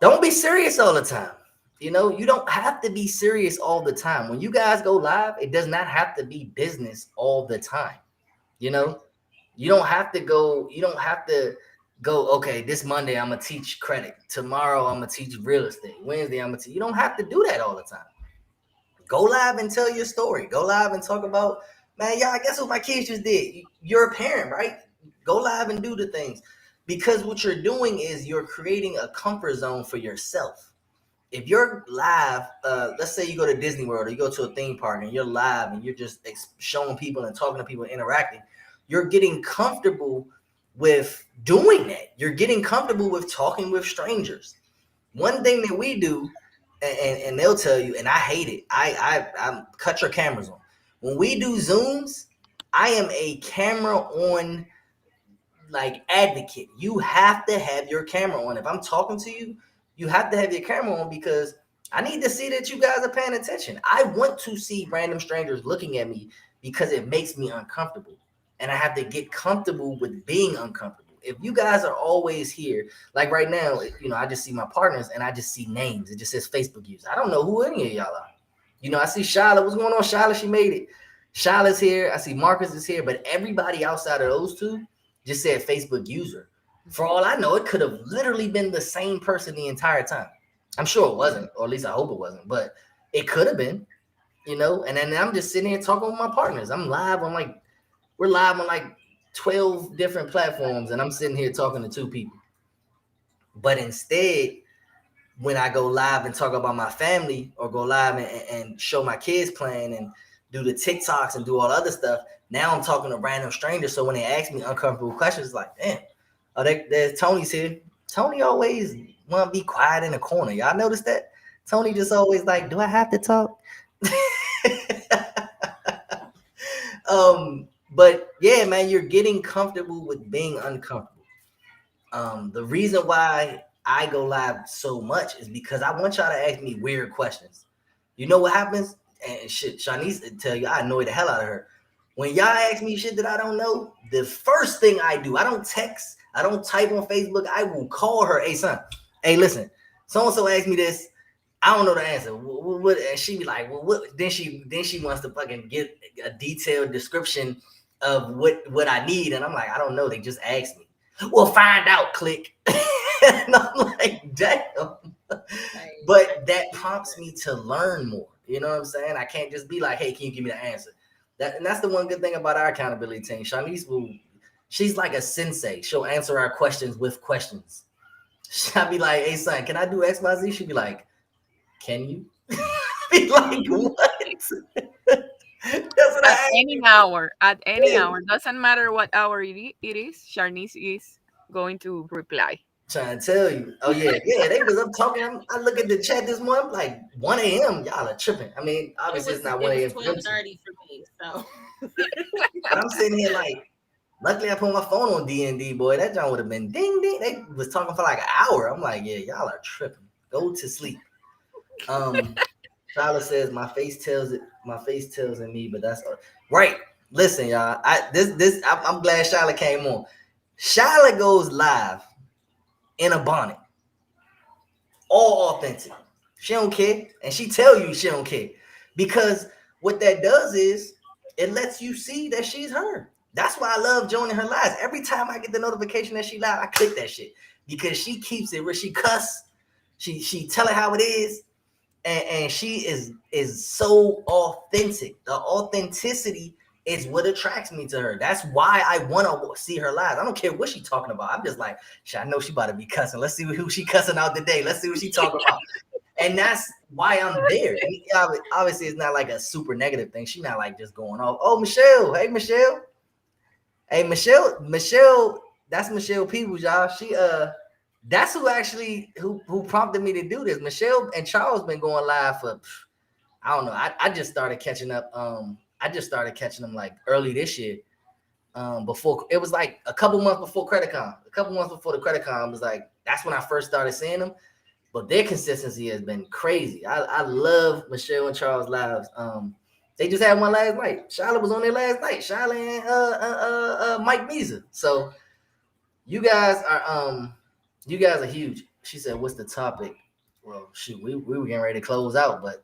Don't be serious all the time. You don't have to be serious all the time. When you guys go live, it does not have to be business all the time. You don't have to go. You don't have to go, okay, this Monday I'm going to teach credit. Tomorrow I'm going to teach real estate. Wednesday I'm going to teach. You don't have to do that all the time. Go live and tell your story. Go live and talk about, man, y'all, guess what my kids just did? You're a parent, right? Go live and do the things. Because what you're doing is you're creating a comfort zone for yourself. If you're live, let's say you go to Disney World or you go to a theme park and you're live and you're just showing people and talking to people and interacting, you're getting comfortable with doing that. You're getting comfortable with talking with strangers. One thing that we do, and they'll tell you, and I hate it, I cut your cameras on. When we do Zooms, I am a camera on like advocate. You have to have your camera on. If I'm talking to you, you have to have your camera on because I need to see that you guys are paying attention. I want to see random strangers looking at me because it makes me uncomfortable. And I have to get comfortable with being uncomfortable. If you guys are always here, like right now, I just see my partners and I just see names. It just says Facebook user. I don't know who any of y'all are. I see Shyla. What's going on, Shyla? She made it. Shyla's here. I see Marcus is here. But everybody outside of those two just said Facebook user. For all I know, it could have literally been the same person the entire time. I'm sure it wasn't, or at least I hope it wasn't. But it could have been, And then I'm just sitting here talking with my partners. We're live on like 12 different platforms and I'm sitting here talking to two people. But instead, when I go live and talk about my family or go live and show my kids playing and do the TikToks and do all other stuff, now I'm talking to random strangers. So when they ask me uncomfortable questions, it's like, damn, there's Tony's here. Tony always want to be quiet in the corner. Y'all notice that? Tony just always like, do I have to talk? But yeah, man, you're getting comfortable with being uncomfortable. The reason why I go live so much is because I want y'all to ask me weird questions. You know what happens? And shit, Shanice tell you, I annoy the hell out of her. When y'all ask me shit that I don't know, the first thing I do, I don't text, I don't type on Facebook, I will call her, hey son, hey listen, so-and-so asked me this, I don't know the answer. What? And she be like, well, what? Then she wants to fucking get a detailed description of what I need. And I'm like, I don't know. They just asked me. Well, find out, click. And I'm like, damn. But that prompts me to learn more. You know what I'm saying? I can't just be like, hey, can you give me the answer? And that's the one good thing about our accountability team. Shanice she's like a sensei. She'll answer our questions with questions. She'll be like, hey son, can I do X, Y, Z? She'll be like, can you? Be like, what? That's what at any hour, doesn't matter what hour it is, Sharnice is going to reply. Trying to tell you. Oh yeah, they was up talking. I look at the chat this morning, I'm like 1 a.m. Y'all are tripping. I mean, obviously it's not 1 a.m. 12:30 for me. So but I'm sitting here like, Luckily, I put my phone on D&D, boy. That John would have been ding ding. They was talking for like an hour. I'm like, yeah, y'all are tripping. Go to sleep. Charlotte says my face tells in me, but that's right. Listen, y'all. I'm glad Charlotte came on. Charlotte goes live in a bonnet, all authentic. She don't care, and she tell you she don't care because what that does is it lets you see that she's her. That's why I love joining her lives. Every time I get the notification that she live, I click that shit because she keeps it where she cuss, she tell it how it is, and she is so authentic. The authenticity is what attracts me to her. That's why I want to see her live. I don't care what she's talking about. I'm just like, I know she about to be cussing. Let's see who she cussing out today. Let's see what she talking about. And that's why I'm there. Obviously, it's not like a super negative thing. She's not like just going off. Oh, Michelle. Hey, Michelle. Hey, Michelle. That's Michelle Peebles, y'all. She that's who actually who prompted me to do this. Michelle and Charles been going live for I don't know. I just started catching up. I just started catching them like early this year. Before it was like a couple months before CreditCon. A couple months before the CreditCon was like that's when I first started seeing them. But their consistency has been crazy. I love Michelle and Charles lives. They just had one last night. Charlotte was on there last night. Charlotte and Mike Meza. So you guys are huge. She said, "What's the topic?" Well, shoot, we were getting ready to close out, but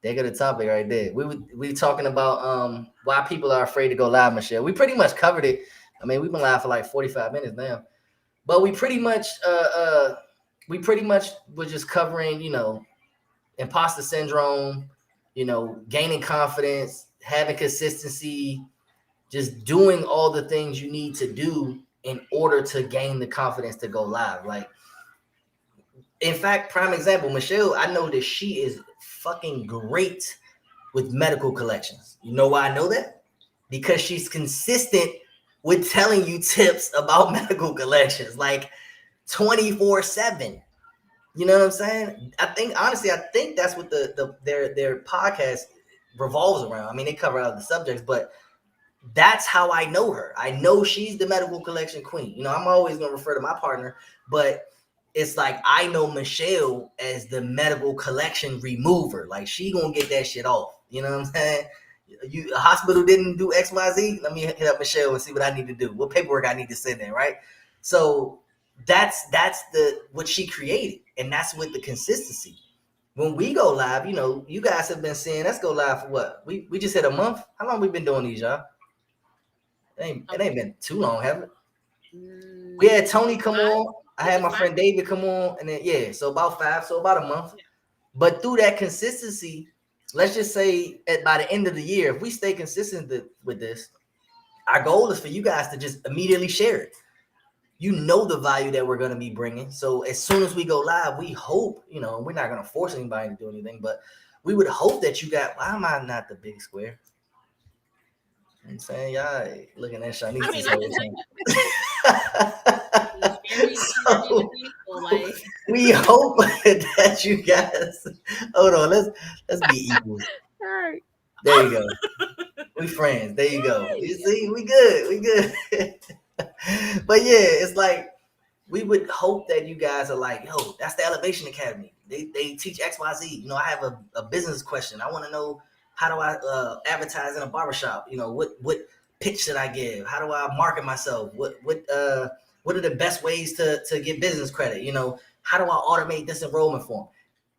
they got a topic right there. We talking about why people are afraid to go live, Michelle. We pretty much covered it. I mean, we've been live for like 45 minutes now, but we pretty much were just covering, imposter syndrome, gaining confidence, having consistency, just doing all the things you need to do in order to gain the confidence to go live. Like, in fact, prime example, Michelle, I know that she is fucking great with medical collections. You know why I know that? Because she's consistent with telling you tips about medical collections, like 24/7. You know what I'm saying? I think that's what their podcast revolves around. I mean, they cover other subjects, but that's how I know her. I know she's the medical collection queen. I'm always going to refer to my partner, but it's like I know Michelle as the medical collection remover. Like she going to get that shit off. You know what I'm saying? A hospital didn't do XYZ. Let me hit up Michelle and see what I need to do. What paperwork I need to send in, right? So that's what she created, and that's with the consistency. When we go live, you guys have been seeing us go live for what? We just hit a month. How long we been doing these, y'all? It ain't been too long, have it? We had Tony come on. I had my friend David come on, and then so about a month. But through that consistency, let's just say by the end of the year, if we stay consistent with this, our goal is for you guys to just immediately share it. You know the value that we're going to be bringing. So as soon as we go live, we hope, we're not going to force anybody to do anything, but we would hope that you got, why am I not the big square? I'm saying, y'all looking at Shanice. I mean, so, we hope that you guys, hold on, let's be equal. All right. There you go. We friends. There you go. You see, we good. But yeah, it's like we would hope that you guys are like, yo, that's the Elevation Academy. They teach XYZ. I have a business question. I want to know, how do I advertise in a barbershop? What pitch should I give? How do I market myself? What are the best ways to get business credit? How do I automate this enrollment form?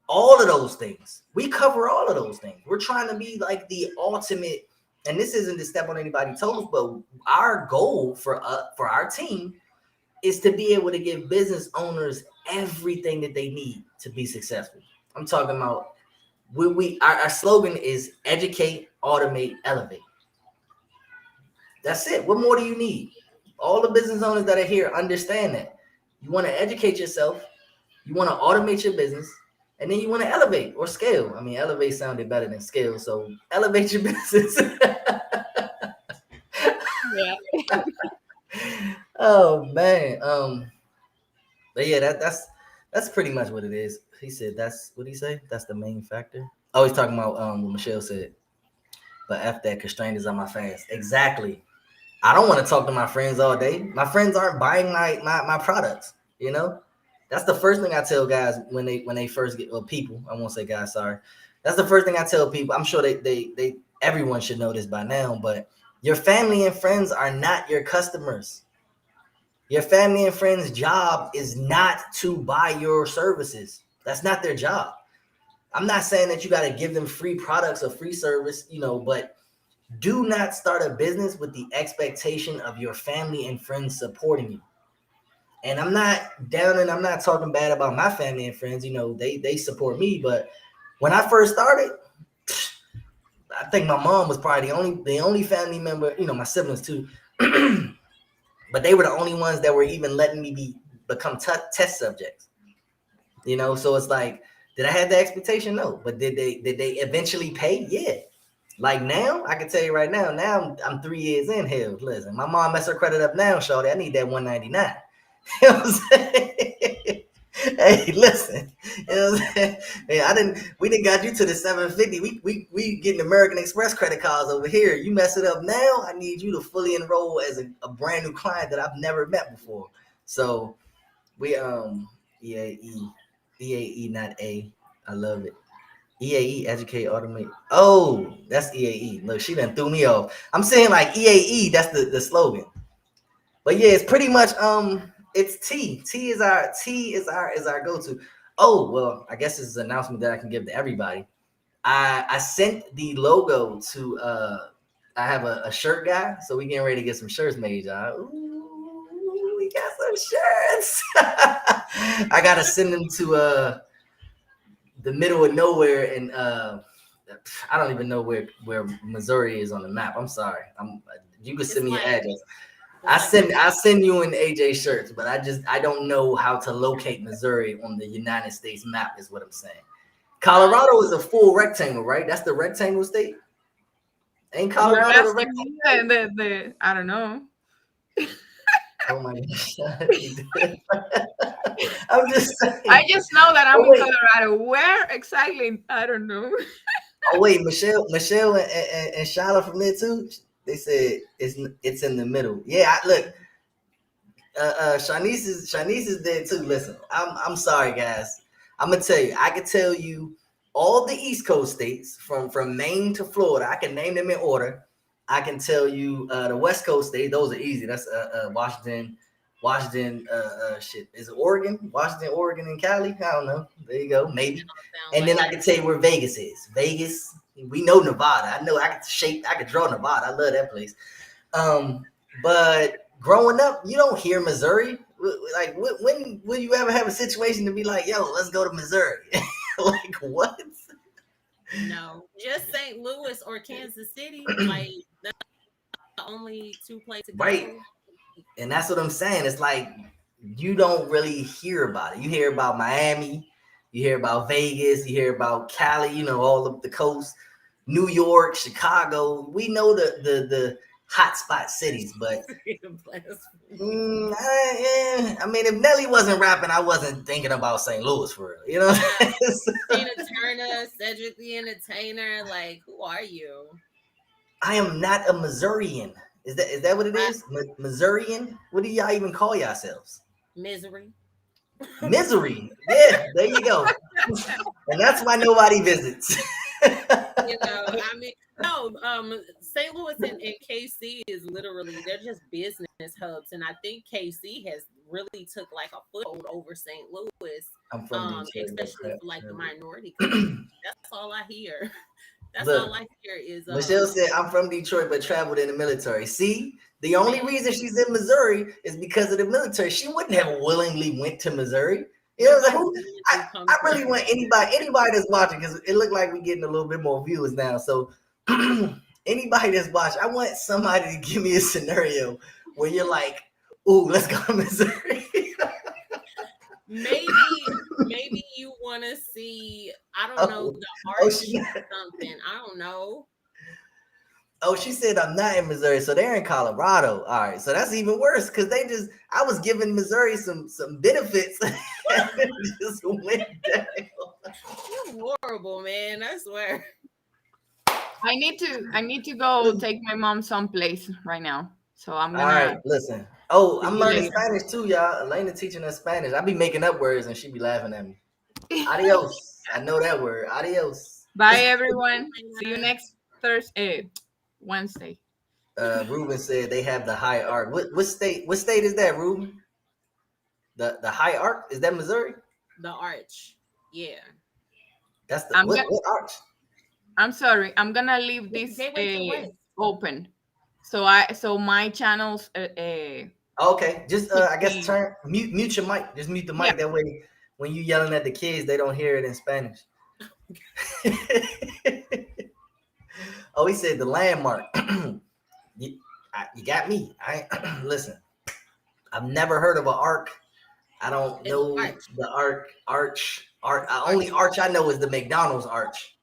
All of those things. We cover all of those things. We're trying to be like the ultimate. And this isn't to step on anybody's toes, but our goal for our team is to be able to give business owners everything that they need to be successful. I'm talking about our slogan is educate, automate, elevate. That's it. What more do you need? All the business owners that are here understand that. You want to educate yourself, you want to automate your business, and then you want to elevate or scale. I mean, elevate sounded better than scale, so elevate your business. Yeah. Oh man. But yeah, that's pretty much what it is. He said that's what he say. That's the main factor. Oh, he's talking about what Michelle said. But F that, constrained is on my fast. Exactly. I don't want to talk to my friends all day. My friends aren't buying my products. You know, that's the first thing I tell guys when they first get, or people. I won't say guys. Sorry. That's the first thing I tell people. I'm sure they everyone should know this by now, but your family and friends are not your customers. Your family and friends' job is not to buy your services. That's not their job. I'm not saying that you got to give them free products or free service, you know, but do not start a business with the expectation of your family and friends supporting you. And I'm not down and I'm not talking bad about my family and friends. You know, they support me. But when I first started, I think my mom was probably the only family member, you know, my siblings too. But they were the only ones that were even letting me become test subjects. You know, so it's like, did I have the expectation? No. But did they eventually pay? Yeah. Like now, I can tell you right now. Now I'm 3 years in. Hell, listen, my mom messed her credit up now, shorty. I need that 199. You know what I'm saying? Hey, listen. You know what I'm saying? Hey, we didn't got you to the 750. We getting American Express credit cards over here. You mess it up now, I need you to fully enroll as a brand new client that I've never met before. So we EAE, not A. I love it. EAE, educate, automate. Oh, that's EAE. Look, she done threw me off. I'm saying like EAE, that's the slogan. But yeah, it's pretty much it's T. T is our go-to. Oh, well, I guess this is an announcement that I can give to everybody. I sent the logo to I have a shirt guy, so we getting ready to get some shirts made, y'all. Ooh, we got some shirts. I gotta send them to the middle of nowhere, and I don't even know where Missouri is on the map. I'm sorry. You can send me your address. I send you an AJ shirts, but I don't know how to locate Missouri on the United States map. Is what I'm saying. Colorado is a full rectangle, right? That's the rectangle state. Ain't Colorado the rectangle? The I don't know. Oh my god! I'm just saying. I just know that I'm in Colorado. Where exactly? I don't know. Oh wait, Michelle and Shyla from there too. They said it's in the middle. Yeah, look. Shanice is there too. Listen, I'm sorry, guys. I'm gonna tell you. I can tell you all the East Coast states from Maine to Florida. I can name them in order. I can tell you the West Coast states. Those are easy. That's Washington. Shit. Is it Oregon? Washington, Oregon, and Cali? I don't know. There you go. Maybe. And then I can tell you where Vegas is. Vegas. We know Nevada. I know I could draw Nevada. I love that place. But growing up, you don't hear Missouri. Like, when will you ever have a situation to be like, yo, let's go to Missouri? Like, what? No, just St. Louis or Kansas City. Like, that's the only two places. Right. And that's what I'm saying. It's like, you don't really hear about it. You hear about Miami. You hear about Vegas. You hear about Cali, you know, all of the coast. New York, Chicago. We know the hotspot cities, but I mean, if Nelly wasn't rapping, I wasn't thinking about St. Louis for real. You know, Tina Turner, Cedric the Entertainer. Like, who are you? I am not a Missourian. Is that what it is? Missourian? What do y'all even call yourselves? Misery. Misery. Yeah, there you go. And that's why nobody visits. You know, I mean, no, St. Louis and KC is literally, they're just business hubs, and I think KC has really took like a foothold over St. Louis. I'm from Detroit, especially for like the minority community. That's all I hear. All I hear is Michelle said, "I'm from Detroit, but traveled in the military." See, the only reason she's in Missouri is because of the military. She wouldn't have willingly went to Missouri. You know, I really want anybody that's watching, because it looked like we're getting a little bit more viewers now. So anybody that's watching, I want somebody to give me a scenario where you're like, "Ooh, let's go to Missouri." Maybe you want to see, I don't know, the art or something. I don't know. Oh, she said I'm not in Missouri, so they're in Colorado. All right, so that's even worse, because I was giving Missouri some benefits and it just went down. You're horrible, man. I swear. I need to go take my mom someplace right now. So I'm All gonna right, listen. Oh, see I'm you learning later. Spanish too, y'all. Elena teaching us Spanish. I be making up words and she be laughing at me. Adios. I know that word. Adios. Bye, everyone. See you next Thursday, Wednesday. Ruben said they have the high arc. What state? What state is that, Ruben? The high arc? Is that Missouri? The arch. Yeah. That's the I'm what? gonna. What arch? I'm sorry. I'm gonna leave It's this Gateway to the West. open. So my channels. Okay, just I guess Sixteen. turn mute your mic. Just mute the Yeah. mic. That way, when you yelling at the kids, they don't hear it in Spanish. Oh, he said the landmark. you, you got me. I listen. I've never heard of an arc. I don't It's know arch. the arch. Arch. Only arch I know is the McDonald's arch.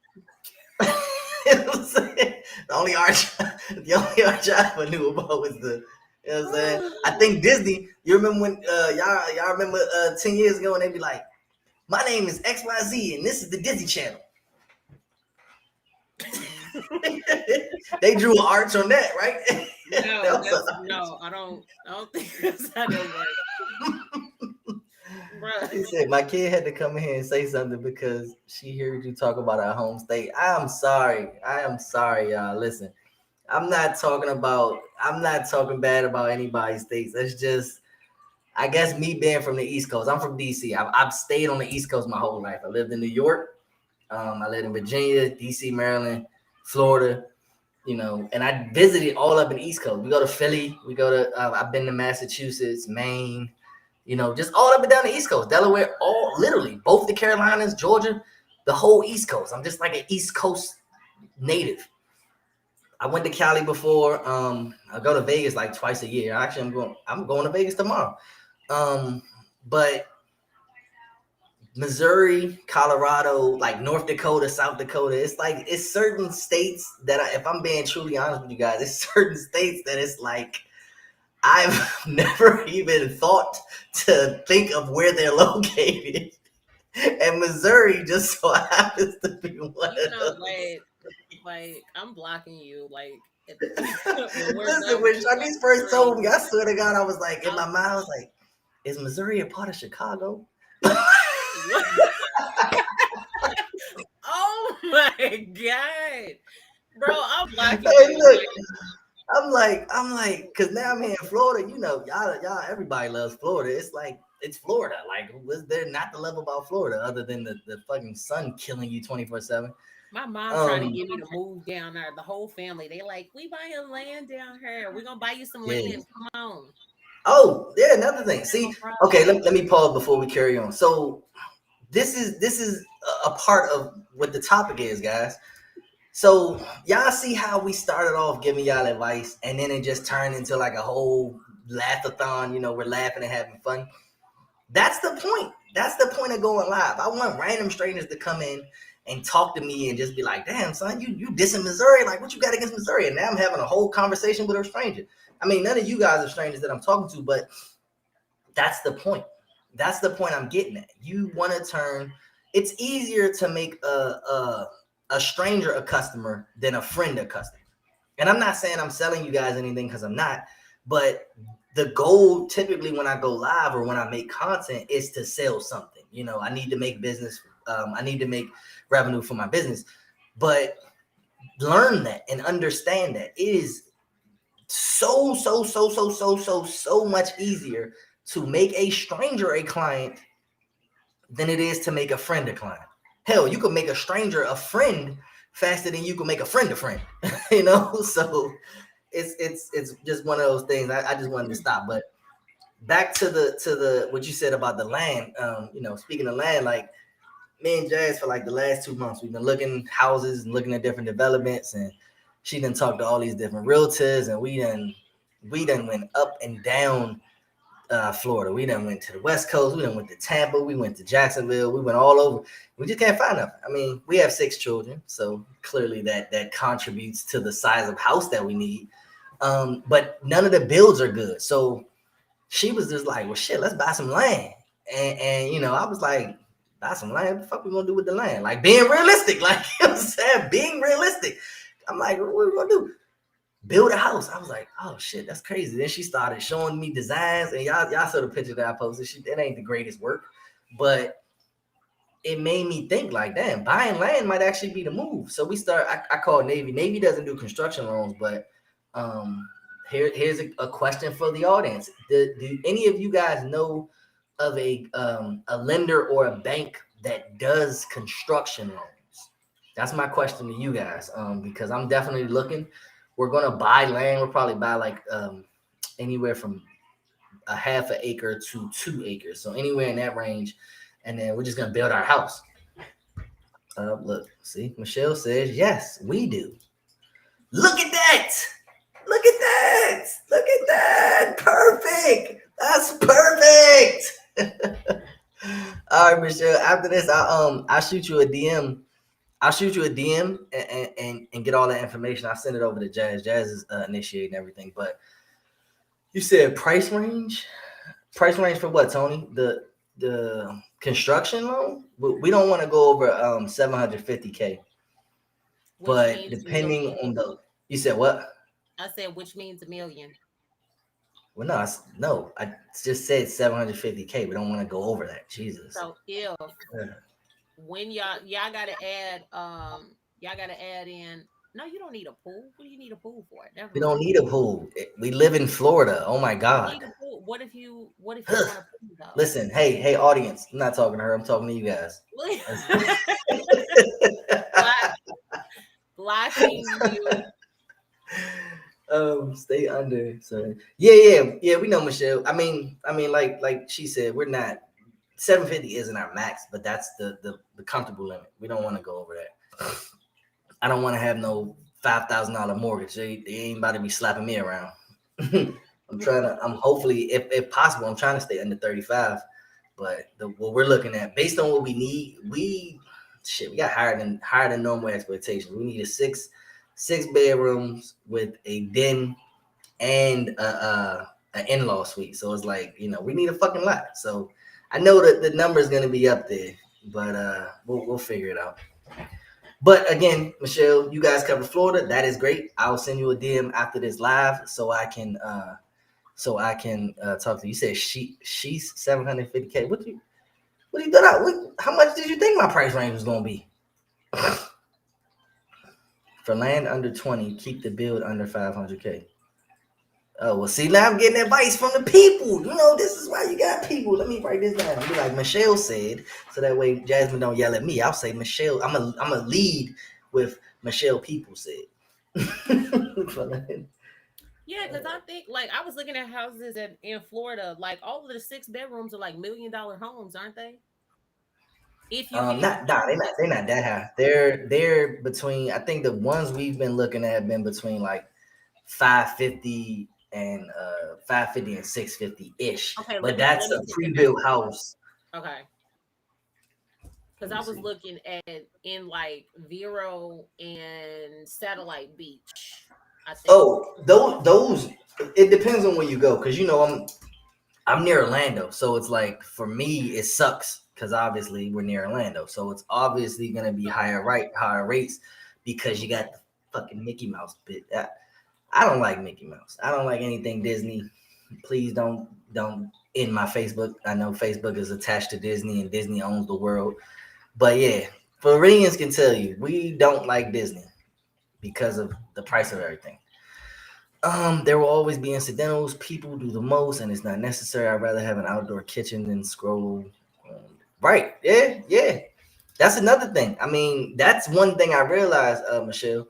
You know what I'm saying? The only arch I ever knew about was the. You know what I'm saying? I think Disney. You remember when y'all remember 10 years ago when they be like, "My name is XYZ and this is the Disney Channel." They drew an arch on that, right? No, I don't think that's how that works. He Bruh. said, "My kid had to come in here and say something because she heard you talk about our home state." I am sorry, y'all. Listen, I'm not talking bad about anybody's states. That's just, I guess, me being from the East Coast. I'm from DC. I've stayed on the East Coast my whole life. I lived in New York. I lived in Virginia, DC, Maryland, Florida. You know, and I visited all up in the East Coast. We go to Philly. We go to. I've been to Massachusetts, Maine. You know, just all up and down the East Coast, Delaware, all literally both the Carolinas, Georgia, the whole East Coast. I'm just like an East Coast native. I went to Cali before. I go to Vegas like twice a year. Actually, I'm going to Vegas tomorrow. But Missouri, Colorado, like North Dakota, South Dakota, it's certain states that if I'm being truly honest with you guys, it's certain states that it's like I've never even thought to think of where they're located. And Missouri just so happens to be one You of know, those. like I'm blocking you. Like when we're Listen, done when with Shanice first told me, I swear to God, I was like, in my mind, I was like, is Missouri a part of Chicago? Oh my god, bro! I'm blocking Hey, you. look, I'm like, cause now I'm here in Florida. You know, y'all, everybody loves Florida. It's like it's Florida. Like, was there not to love about Florida other than the fucking sun killing you 24/7? My mom trying to get me to move down there. The whole family, they like, we buying land down here. We're gonna buy you some Yeah. land. Come on. Oh, yeah, another thing. See, okay, let me pause before we carry on. So this is a part of what the topic is, guys. So y'all see how we started off giving y'all advice, and then it just turned into like a whole laugh-a-thon. You know, we're laughing and having fun. That's the point. That's the point of going live. I want random strangers to come in and talk to me and just be like, "Damn, son, you dissing Missouri? Like, what you got against Missouri?" And now I'm having a whole conversation with a stranger. I mean, none of you guys are strangers that I'm talking to, but that's the point. That's the point I'm getting at. You want to turn. It's easier to make a stranger a customer than a friend a customer. And I'm not saying I'm selling you guys anything because I'm not, but the goal typically when I go live or when I make content is to sell something. You know, I need to make business. I need to make revenue for my business. But learn that and understand that it is so much easier to make a stranger a client than it is to make a friend a client. Hell, you can make a stranger a friend faster than you can make a friend. You know, so it's just one of those things. I just wanted to stop. But back to the what you said about the land. You know, speaking of land, like me and Jazz for like the last 2 months, we've been looking houses and looking at different developments, and she done talked to all these different realtors, and we done went up and down Florida. We done went to the West Coast. We done went to Tampa. We went to Jacksonville. We went all over. We just can't find nothing. I mean, we have 6 children, so clearly that contributes to the size of house that we need. But none of the builds are good. So she was just like, well, shit, let's buy some land. And you know, I was like, buy some land? What the fuck we gonna do with the land? Like being realistic, like you know what I'm saying, being realistic. I'm like, what are we gonna do? build a house. I was like, oh shit, that's crazy. Then she started showing me designs, and y'all saw the picture that I posted. It ain't the greatest work, but it made me think like, damn, buying land might actually be the move. So I called Navy. Navy doesn't do construction loans, but here's a question for the audience. Do any of you guys know of a lender or a bank that does construction loans? That's my question to you guys. Because I'm definitely looking. We're gonna buy land. We'll probably buy like anywhere from a half an acre to 2 acres. So anywhere in that range. And then we're just gonna build our house. Look, see, Michelle says yes, we do. Look at that! Look at that! Look at that! Perfect! That's perfect! All right, Michelle. After this, I'll shoot you a DM. I'll shoot you a DM and get all that information. I'll send it over to Jazz. Jazz is initiating everything. But you said price range? Price range for what, Tony? The construction loan? We don't want to go over 750K. But depending on you said what? I said, which means $1 million. Well, no, I just said 750K. We don't want to go over that. Jesus. So if when y'all gotta add in. No, you don't need a pool. What do you need a pool for? We don't need a pool. We live in Florida. Oh my God. What if you want a pool though? Listen, hey, audience. I'm not talking to her. I'm talking to you guys. Blocking you. Stay under. So yeah. We know, Michelle. I mean, like she said, we're not 750 isn't our max, but that's the comfortable limit. We don't want to go over that. I don't want to have no $5,000 mortgage. They ain't about to be slapping me around. I'm hopefully, if possible, I'm trying to stay under 35. But what we're looking at, based on what we need, we got higher than normal expectations. We need a six bedrooms with a den and an in-law suite. So it's like, we need a fucking lot. So I know that the number is gonna be up there, but we'll figure it out. But again, Michelle, you guys cover Florida. That is great. I'll send you a DM after this live so I can talk to you. You said she's 750K. What you thought? How much did you think my price range was gonna be? For land under 20, keep the build under 500K. Oh, well, see, now I'm getting advice from the people. This is why you got people. Let me write this down. Be like Michelle said, so that way Jasmine don't yell at me. I'll say Michelle. I'm a lead with Michelle people said. Yeah, because I think, like, I was looking at houses in Florida, like, all of the 6 bedrooms are like $1 million homes, aren't they? If you they're not that high. They're between, I think the ones we've been looking at have been between like 550 and 650 ish. Okay, but that's a pre-built house. Okay. Because I was looking at in like Vero and Satellite Beach. I think. Oh, those. It depends on where you go, because I'm near Orlando, so it's like for me it sucks because obviously we're near Orlando, so it's obviously gonna be higher rates because you got the fucking Mickey Mouse bit. I don't like Mickey Mouse. I don't like anything Disney. Please don't end my Facebook. I know Facebook is attached to Disney and Disney owns the world. But yeah, Floridians can tell you, we don't like Disney because of the price of everything. There will always be incidentals. People do the most and it's not necessary. I'd rather have an outdoor kitchen than scroll. Right. Yeah. That's another thing. I mean, that's one thing I realized, Michelle.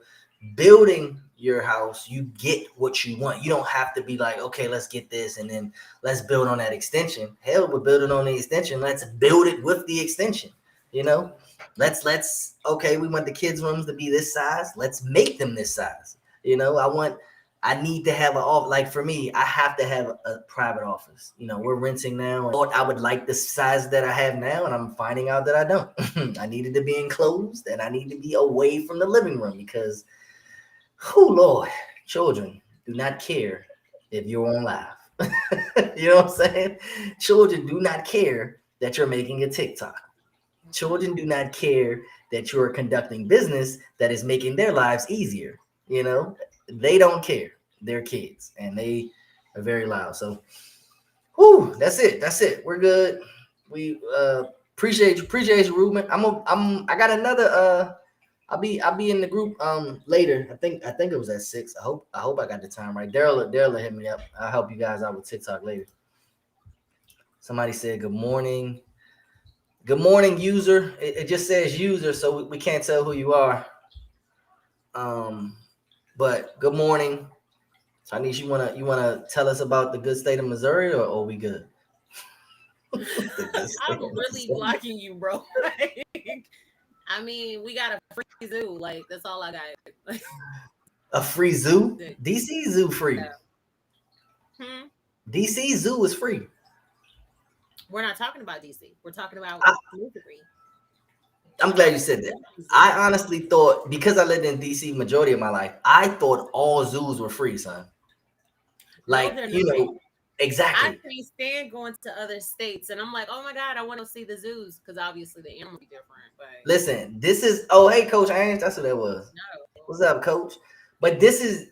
Building your house, you get what you want. You don't have to be like, okay, let's get this and then let's build on that extension. Hell, we're building on the extension. Let's build it with the extension. Let's okay, we want the kids' rooms to be this size. Let's make them this size. I need to have for me, I have to have a private office. We're renting now. I would like the size that I have now, and I'm finding out that I don't. I needed to be enclosed and I need to be away from the living room because Lord, children do not care if you're on live. You know what I'm saying? Children do not care that you're making a TikTok. Children do not care that you're conducting business that is making their lives easier. they don't care. They're kids and they are very loud. So, whew, that's it. We're good. We appreciate you, Ruben. I got another. I'll be in the group later. I think it was at 6. I hope I got the time right. Daryl hit me up. I'll help you guys out with TikTok later. Somebody said good morning. Good morning, user. It just says user, so we can't tell who you are. But good morning. Tanish, you wanna tell us about the good state of Missouri, or are we good? I'm really blocking you, bro. I mean, we got a free zoo. Like, that's all I got. A free zoo? DC zoo free. Yeah. DC zoo is free. We're not talking about DC. We're talking about Missouri. I'm glad you said that. I honestly thought, because I lived in DC majority of my life, I thought all zoos were free, son. Like, No, you know, exactly. I can't stand going to other states, and I'm like, oh my God, I want to see the zoos, because obviously the animals be different. But listen, this is, oh, hey, Coach Ames, that's what that was. No. What's up, Coach? But this is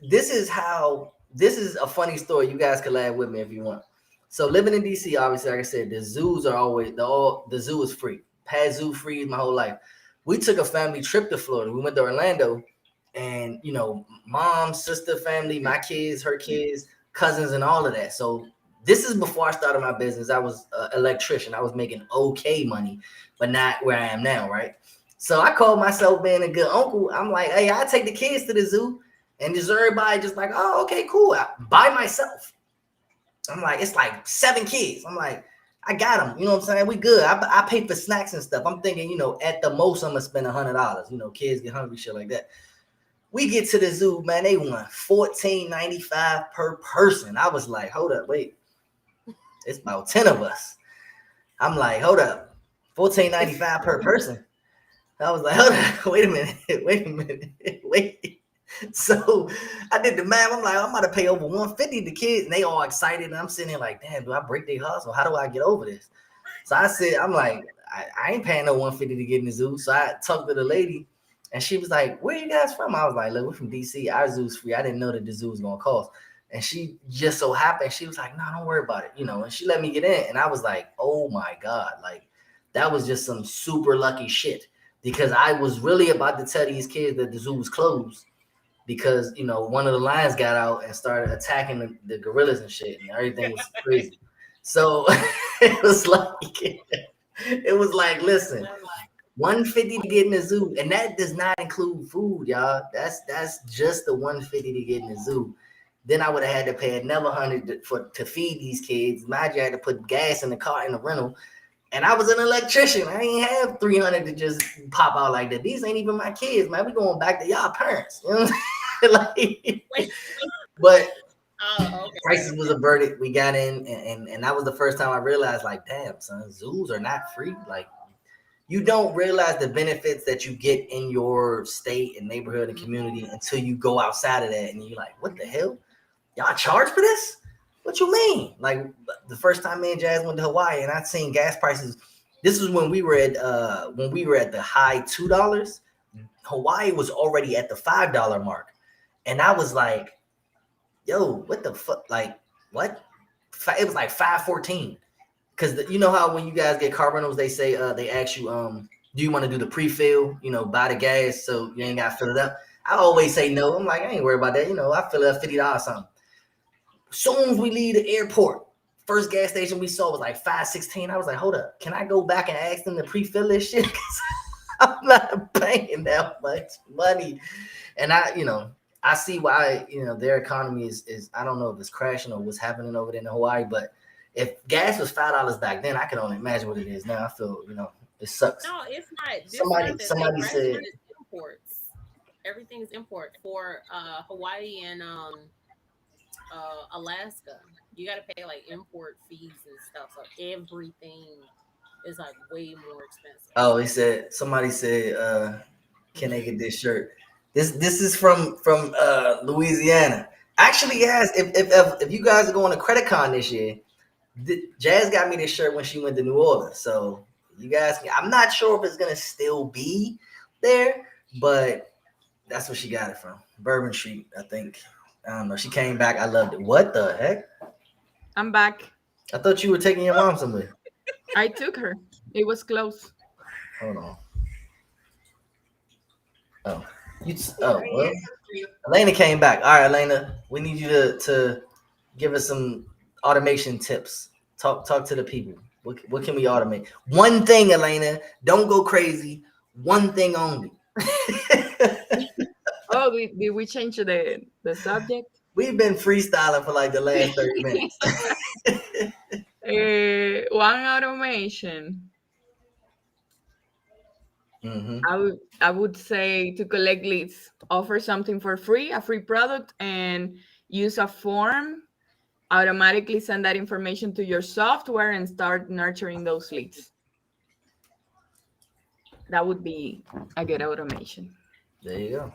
a funny story. You guys can laugh with me if you want. So living in DC, obviously, like I said, the zoos are always the zoo is free. Had zoo free my whole life. We took a family trip to Florida. We went to Orlando, and you know, mom, sister, family, my kids, her kids, cousins, and all of that. So this is before I started my business. I was an electrician. I was making okay money, but not where I am now, right? So I called myself being a good uncle. I'm like, hey, I take the kids to the zoo, and just everybody just like, oh, okay, cool. By myself. I'm like, it's like 7 kids. I'm like, I got them. You know what I'm saying? We good. I pay for snacks and stuff. I'm thinking, you know, at the most, I'm gonna spend $100. You know, kids get hungry, shit like that. We get to the zoo, man. They want $14.95 per person. I was like, hold up, wait. It's about 10 of us. I'm like, hold up, $14.95 per person. I was like, hold up, wait a minute, wait. So I did the math. I'm like, I'm about to pay over $150 to kids, and they all excited. And I'm sitting there like, damn, do I break their hustle? How do I get over this? So I said, I'm like, I ain't paying no $150 to get in the zoo. So I talked to the lady, and she was like, where you guys from? I was like, look, we're from DC. Our zoo's free. I didn't know that the zoo was gonna cost. And she just so happened, she was like, no, don't worry about it. You know, and she let me get in. And I was like, oh my God, like that was just some super lucky shit. Because I was really about to tell these kids that the zoo was closed. Because, you know, one of the lions got out and started attacking the gorillas and shit, and everything was crazy. So it was like, listen, $150 to get in the zoo, and that does not include food, y'all. That's just the $150 to get in the zoo. Then I would have had to pay another $100 to feed these kids. Imagine I had to put gas in the car in the rental. And I was an electrician. I ain't have $300 to just pop out like that. These ain't even my kids, man. We going back to y'all parents. You know what I'm saying? Like, but prices was a verdict. We got in, and that was the first time I realized, like, damn, son, zoos are not free. Like, you don't realize the benefits that you get in your state and neighborhood and community until you go outside of that, and you're like, what the hell? Y'all charge for this? What you mean? Like the first time me and Jazz went to Hawaii, and I seen gas prices. This was when we were at the high $2. Hawaii was already at the $5 mark, and I was like, "Yo, what the fuck? Like, what?" It was like $5.14. Because you know how when you guys get car rentals, they say they ask you, do you want to do the pre-fill? You know, buy the gas so you ain't got to fill it up. I always say no. I'm like, I ain't worried about that. You know, I fill it up $50 something. Soon as we leave the airport, first gas station we saw was like $5.16. I was like, hold up, can I go back and ask them to pre-fill this shit? Because I'm not paying that much money. And I see why, their economy is I don't know if it's crashing or what's happening over there in Hawaii, but if gas was $5 back then, I can only imagine what it is now. I feel, it sucks. No, it's not. Somebody said imports. Everything is import for Hawaii and Alaska. You got to pay like import fees and stuff. So everything is like way more expensive. Oh, somebody said, can they get this shirt? This is from Louisiana. Actually, yes. If you guys are going to CreditCon this year, Jazz got me this shirt when she went to New Orleans. So you guys, I'm not sure if it's gonna still be there, but That's where she got it from. Bourbon Street, I think. I don't know. She came back. I loved it. What the heck? I'm back. I thought you were taking your mom somewhere. I took her. It was close. Hold on. Oh, well. Elena came back. All right, Elena, we need you to give us some automation tips. Talk to the people. What can we automate? One thing, Elena. Don't go crazy. One thing only. Oh, did we change the subject? We've been freestyling for like the last 30 minutes. One automation. Mm-hmm. I would say to collect leads, offer something for free, a free product, and use a form. Automatically send that information to your software and start nurturing those leads. That would be a good automation. There you go.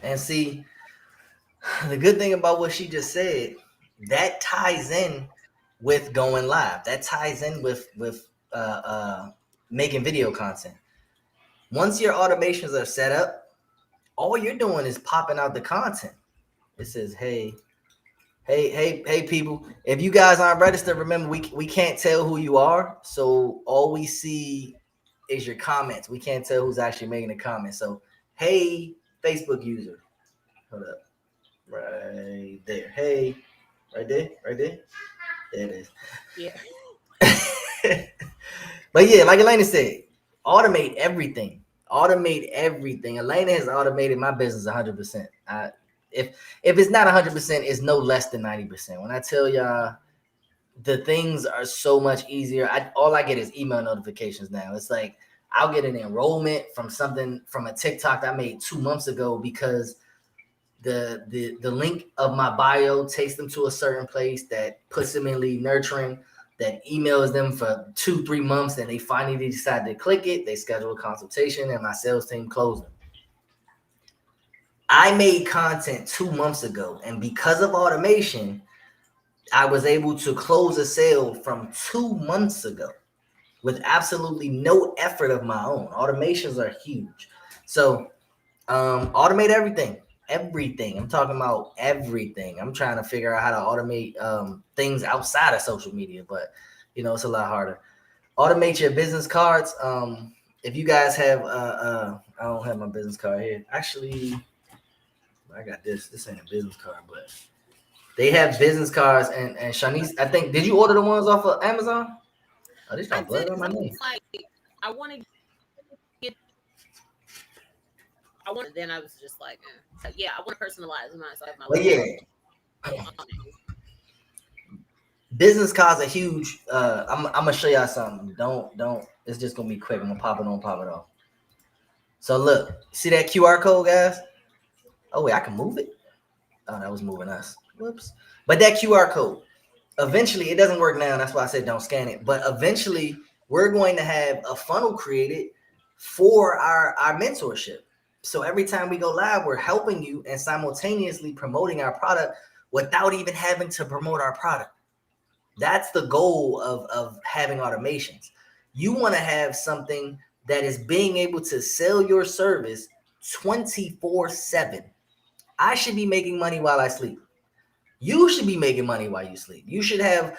And see, the good thing about what she just said, that ties in with going live. That ties in with making video content. Once your automations are set up, all you're doing is popping out the content. It says, hey people, if you guys aren't registered, remember we can't tell who you are. So all we see is your comments. We can't tell who's actually making the comment. So, hey, Facebook user. Hold up. Right there. Hey, right there. There it is. Yeah. But yeah, like Elena said, automate everything. Elena has automated my business 100%. If it's not 100%, it's no less than 90%. When I tell y'all, the things are so much easier. All I get is email notifications now. It's like I'll get an enrollment from a TikTok I made 2 months ago because the link of my bio takes them to a certain place that puts them in lead nurturing, that emails them for 2-3 months, and they finally decide to click it. They schedule a consultation, and my sales team closed them. I made content 2 months ago, and because of automation, I was able to close a sale from 2 months ago with absolutely no effort of my own. Automations are huge. So automate everything. I'm talking about everything. I'm trying to figure out how to automate things outside of social media, but it's a lot harder. Automate your business cards. If you guys have I don't have my business card here. Actually, I got this. This ain't a business card, but they have business cards. And Shanice, I think, did you order the ones off of Amazon? Oh, this don't blood on my name. Like, I want to get. Then I was just like, yeah, I want to personalize mine. So I have my. But yeah, business cards are huge. I'm gonna show y'all something. Don't. It's just gonna be quick. I'm gonna pop it on, pop it off. So look, see that QR code, guys? Oh wait, I can move it. Oh, that was moving us. Whoops. But that QR code, eventually, it doesn't work now. That's why I said don't scan it. But eventually, we're going to have a funnel created for our mentorship. So every time we go live, we're helping you and simultaneously promoting our product without even having to promote our product. That's the goal of having automations. You want to have something that is being able to sell your service 24/7. I should be making money while I sleep. You should be making money while you sleep. You should have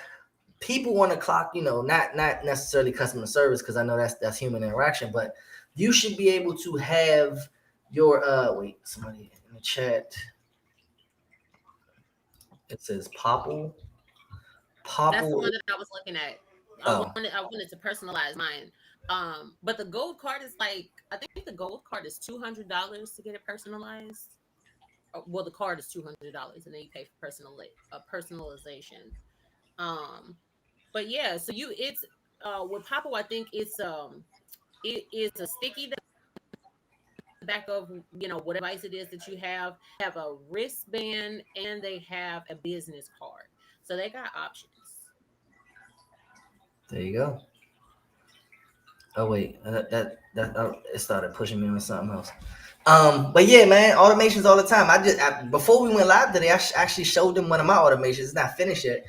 people on the clock, not necessarily customer service, because I know that's human interaction, but you should be able to have your somebody in the chat. It says Popple. That's the one that I was looking at. I wanted to personalize mine. But the gold card is like, I think the gold card is $200 to get it personalized. Well, the card is $200, and then you pay for personalization. But yeah, so it's with Popple, I think it is a sticky that the back of what device it is that you have a wristband, and they have a business card, so they got options. There you go. Oh wait, that it started pushing me on something else. But yeah, man, automations all the time. Before we went live today, I actually showed them one of my automations. It's not finished yet,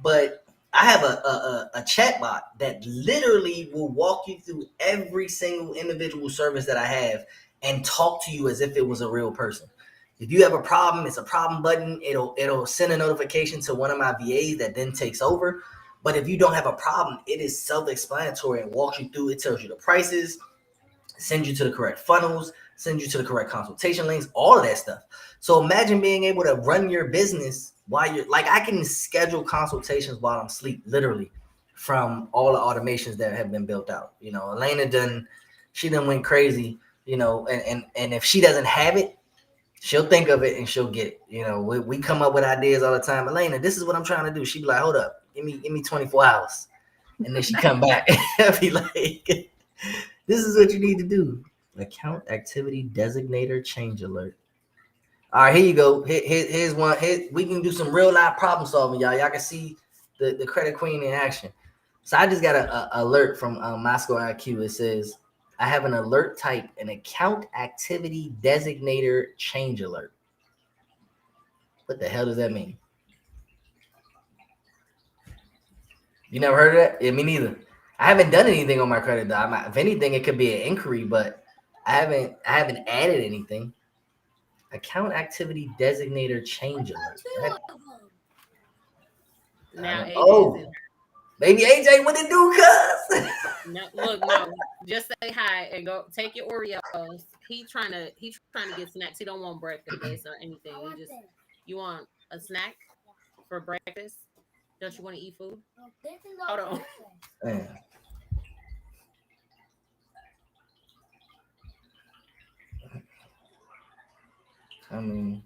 but I have a chat bot that literally will walk you through every single individual service that I have and talk to you as if it was a real person. If you have a problem, it's a problem button. It'll send a notification to one of my VAs that then takes over. But if you don't have a problem, it is self-explanatory and walks you through. It tells you the prices, sends you to the correct funnels, sends you to the correct consultation links, all of that stuff. So imagine being able to run your business while you're like, I can schedule consultations while I'm asleep, literally, from all the automations that have been built out. You know, Elena she done went crazy, you know, and if she doesn't have it, she'll think of it and she'll get it. You know, we come up with ideas all the time. Elena, this is what I'm trying to do. She'd be like, hold up, give me 24 hours. And then she come back and be like, this is what you need to do. Account activity designator change alert. All right, here you go. Here's one. We can do some real life problem solving, y'all. Y'all can see the credit queen in action. So I just got a alert from Moscow IQ. It says, I have an alert type, an account activity designator change alert. What the hell does that mean? You never heard of that? Yeah, me neither. I haven't done anything on my credit though. If anything, it could be an inquiry, but I haven't added anything. Account activity designator change alert. Now, Baby AJ, what it do, cuz? No, just say hi and go take your Oreos. He's trying to get snacks. He don't want breakfast or anything. You want a snack for breakfast? Don't you want to eat food? Hold on. Man. I mean,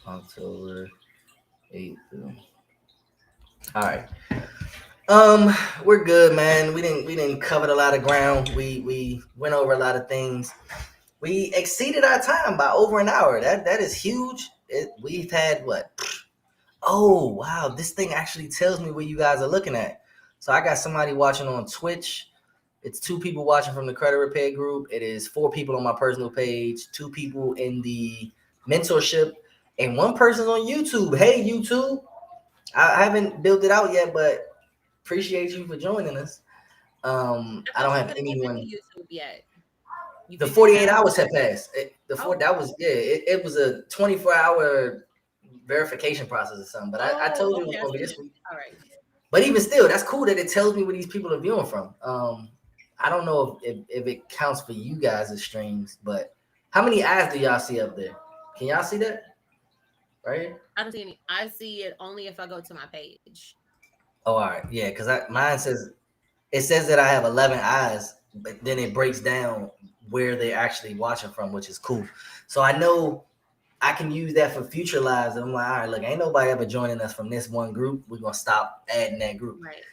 October 8th. All right. We're good, man. We didn't cover a lot of ground. We went over a lot of things. We exceeded our time by over an hour. That is huge. We've had what? Oh wow! This thing actually tells me what you guys are looking at. So I got somebody watching on Twitch. It's 2 people watching from the credit repair group. It is 4 people on my personal page, 2 people in the mentorship, and 1 person on YouTube. Hey, YouTube. I haven't built it out yet, but appreciate you for joining us. I don't have anyone. YouTube yet. The 48 hours had passed. That was a 24-hour verification process or something. But I told you it was going to be this week. All right. But even still, that's cool that it tells me where these people are viewing from. I don't know if it counts for you guys as streams, but how many eyes do y'all see up there? Can y'all see that? Right? I don't see any. I see it only if I go to my page. Oh, all right. Yeah, because mine says that I have 11 eyes, but then it breaks down where they're actually watching from, which is cool. So I know I can use that for future lives. And I'm like, all right, look, ain't nobody ever joining us from this one group. We're gonna stop adding that group. Right.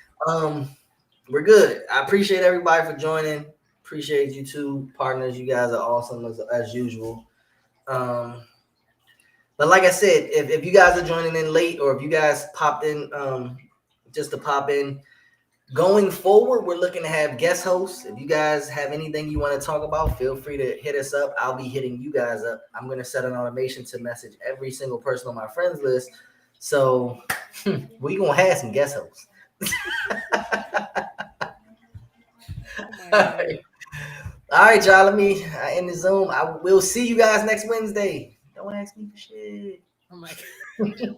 We're good. I appreciate everybody for joining. Appreciate you too, partners. You guys are awesome as usual. But like I said, if you guys are joining in late, or if you guys popped in just to pop in, going forward, we're looking to have guest hosts. If you guys have anything you want to talk about, feel free to hit us up. I'll be hitting you guys up. I'm going to set an automation to message every single person on my friends list. So we're going to have some guest hosts. All right, y'all. Let me end the Zoom. I will see you guys next Wednesday. Don't ask me for shit. Oh my God.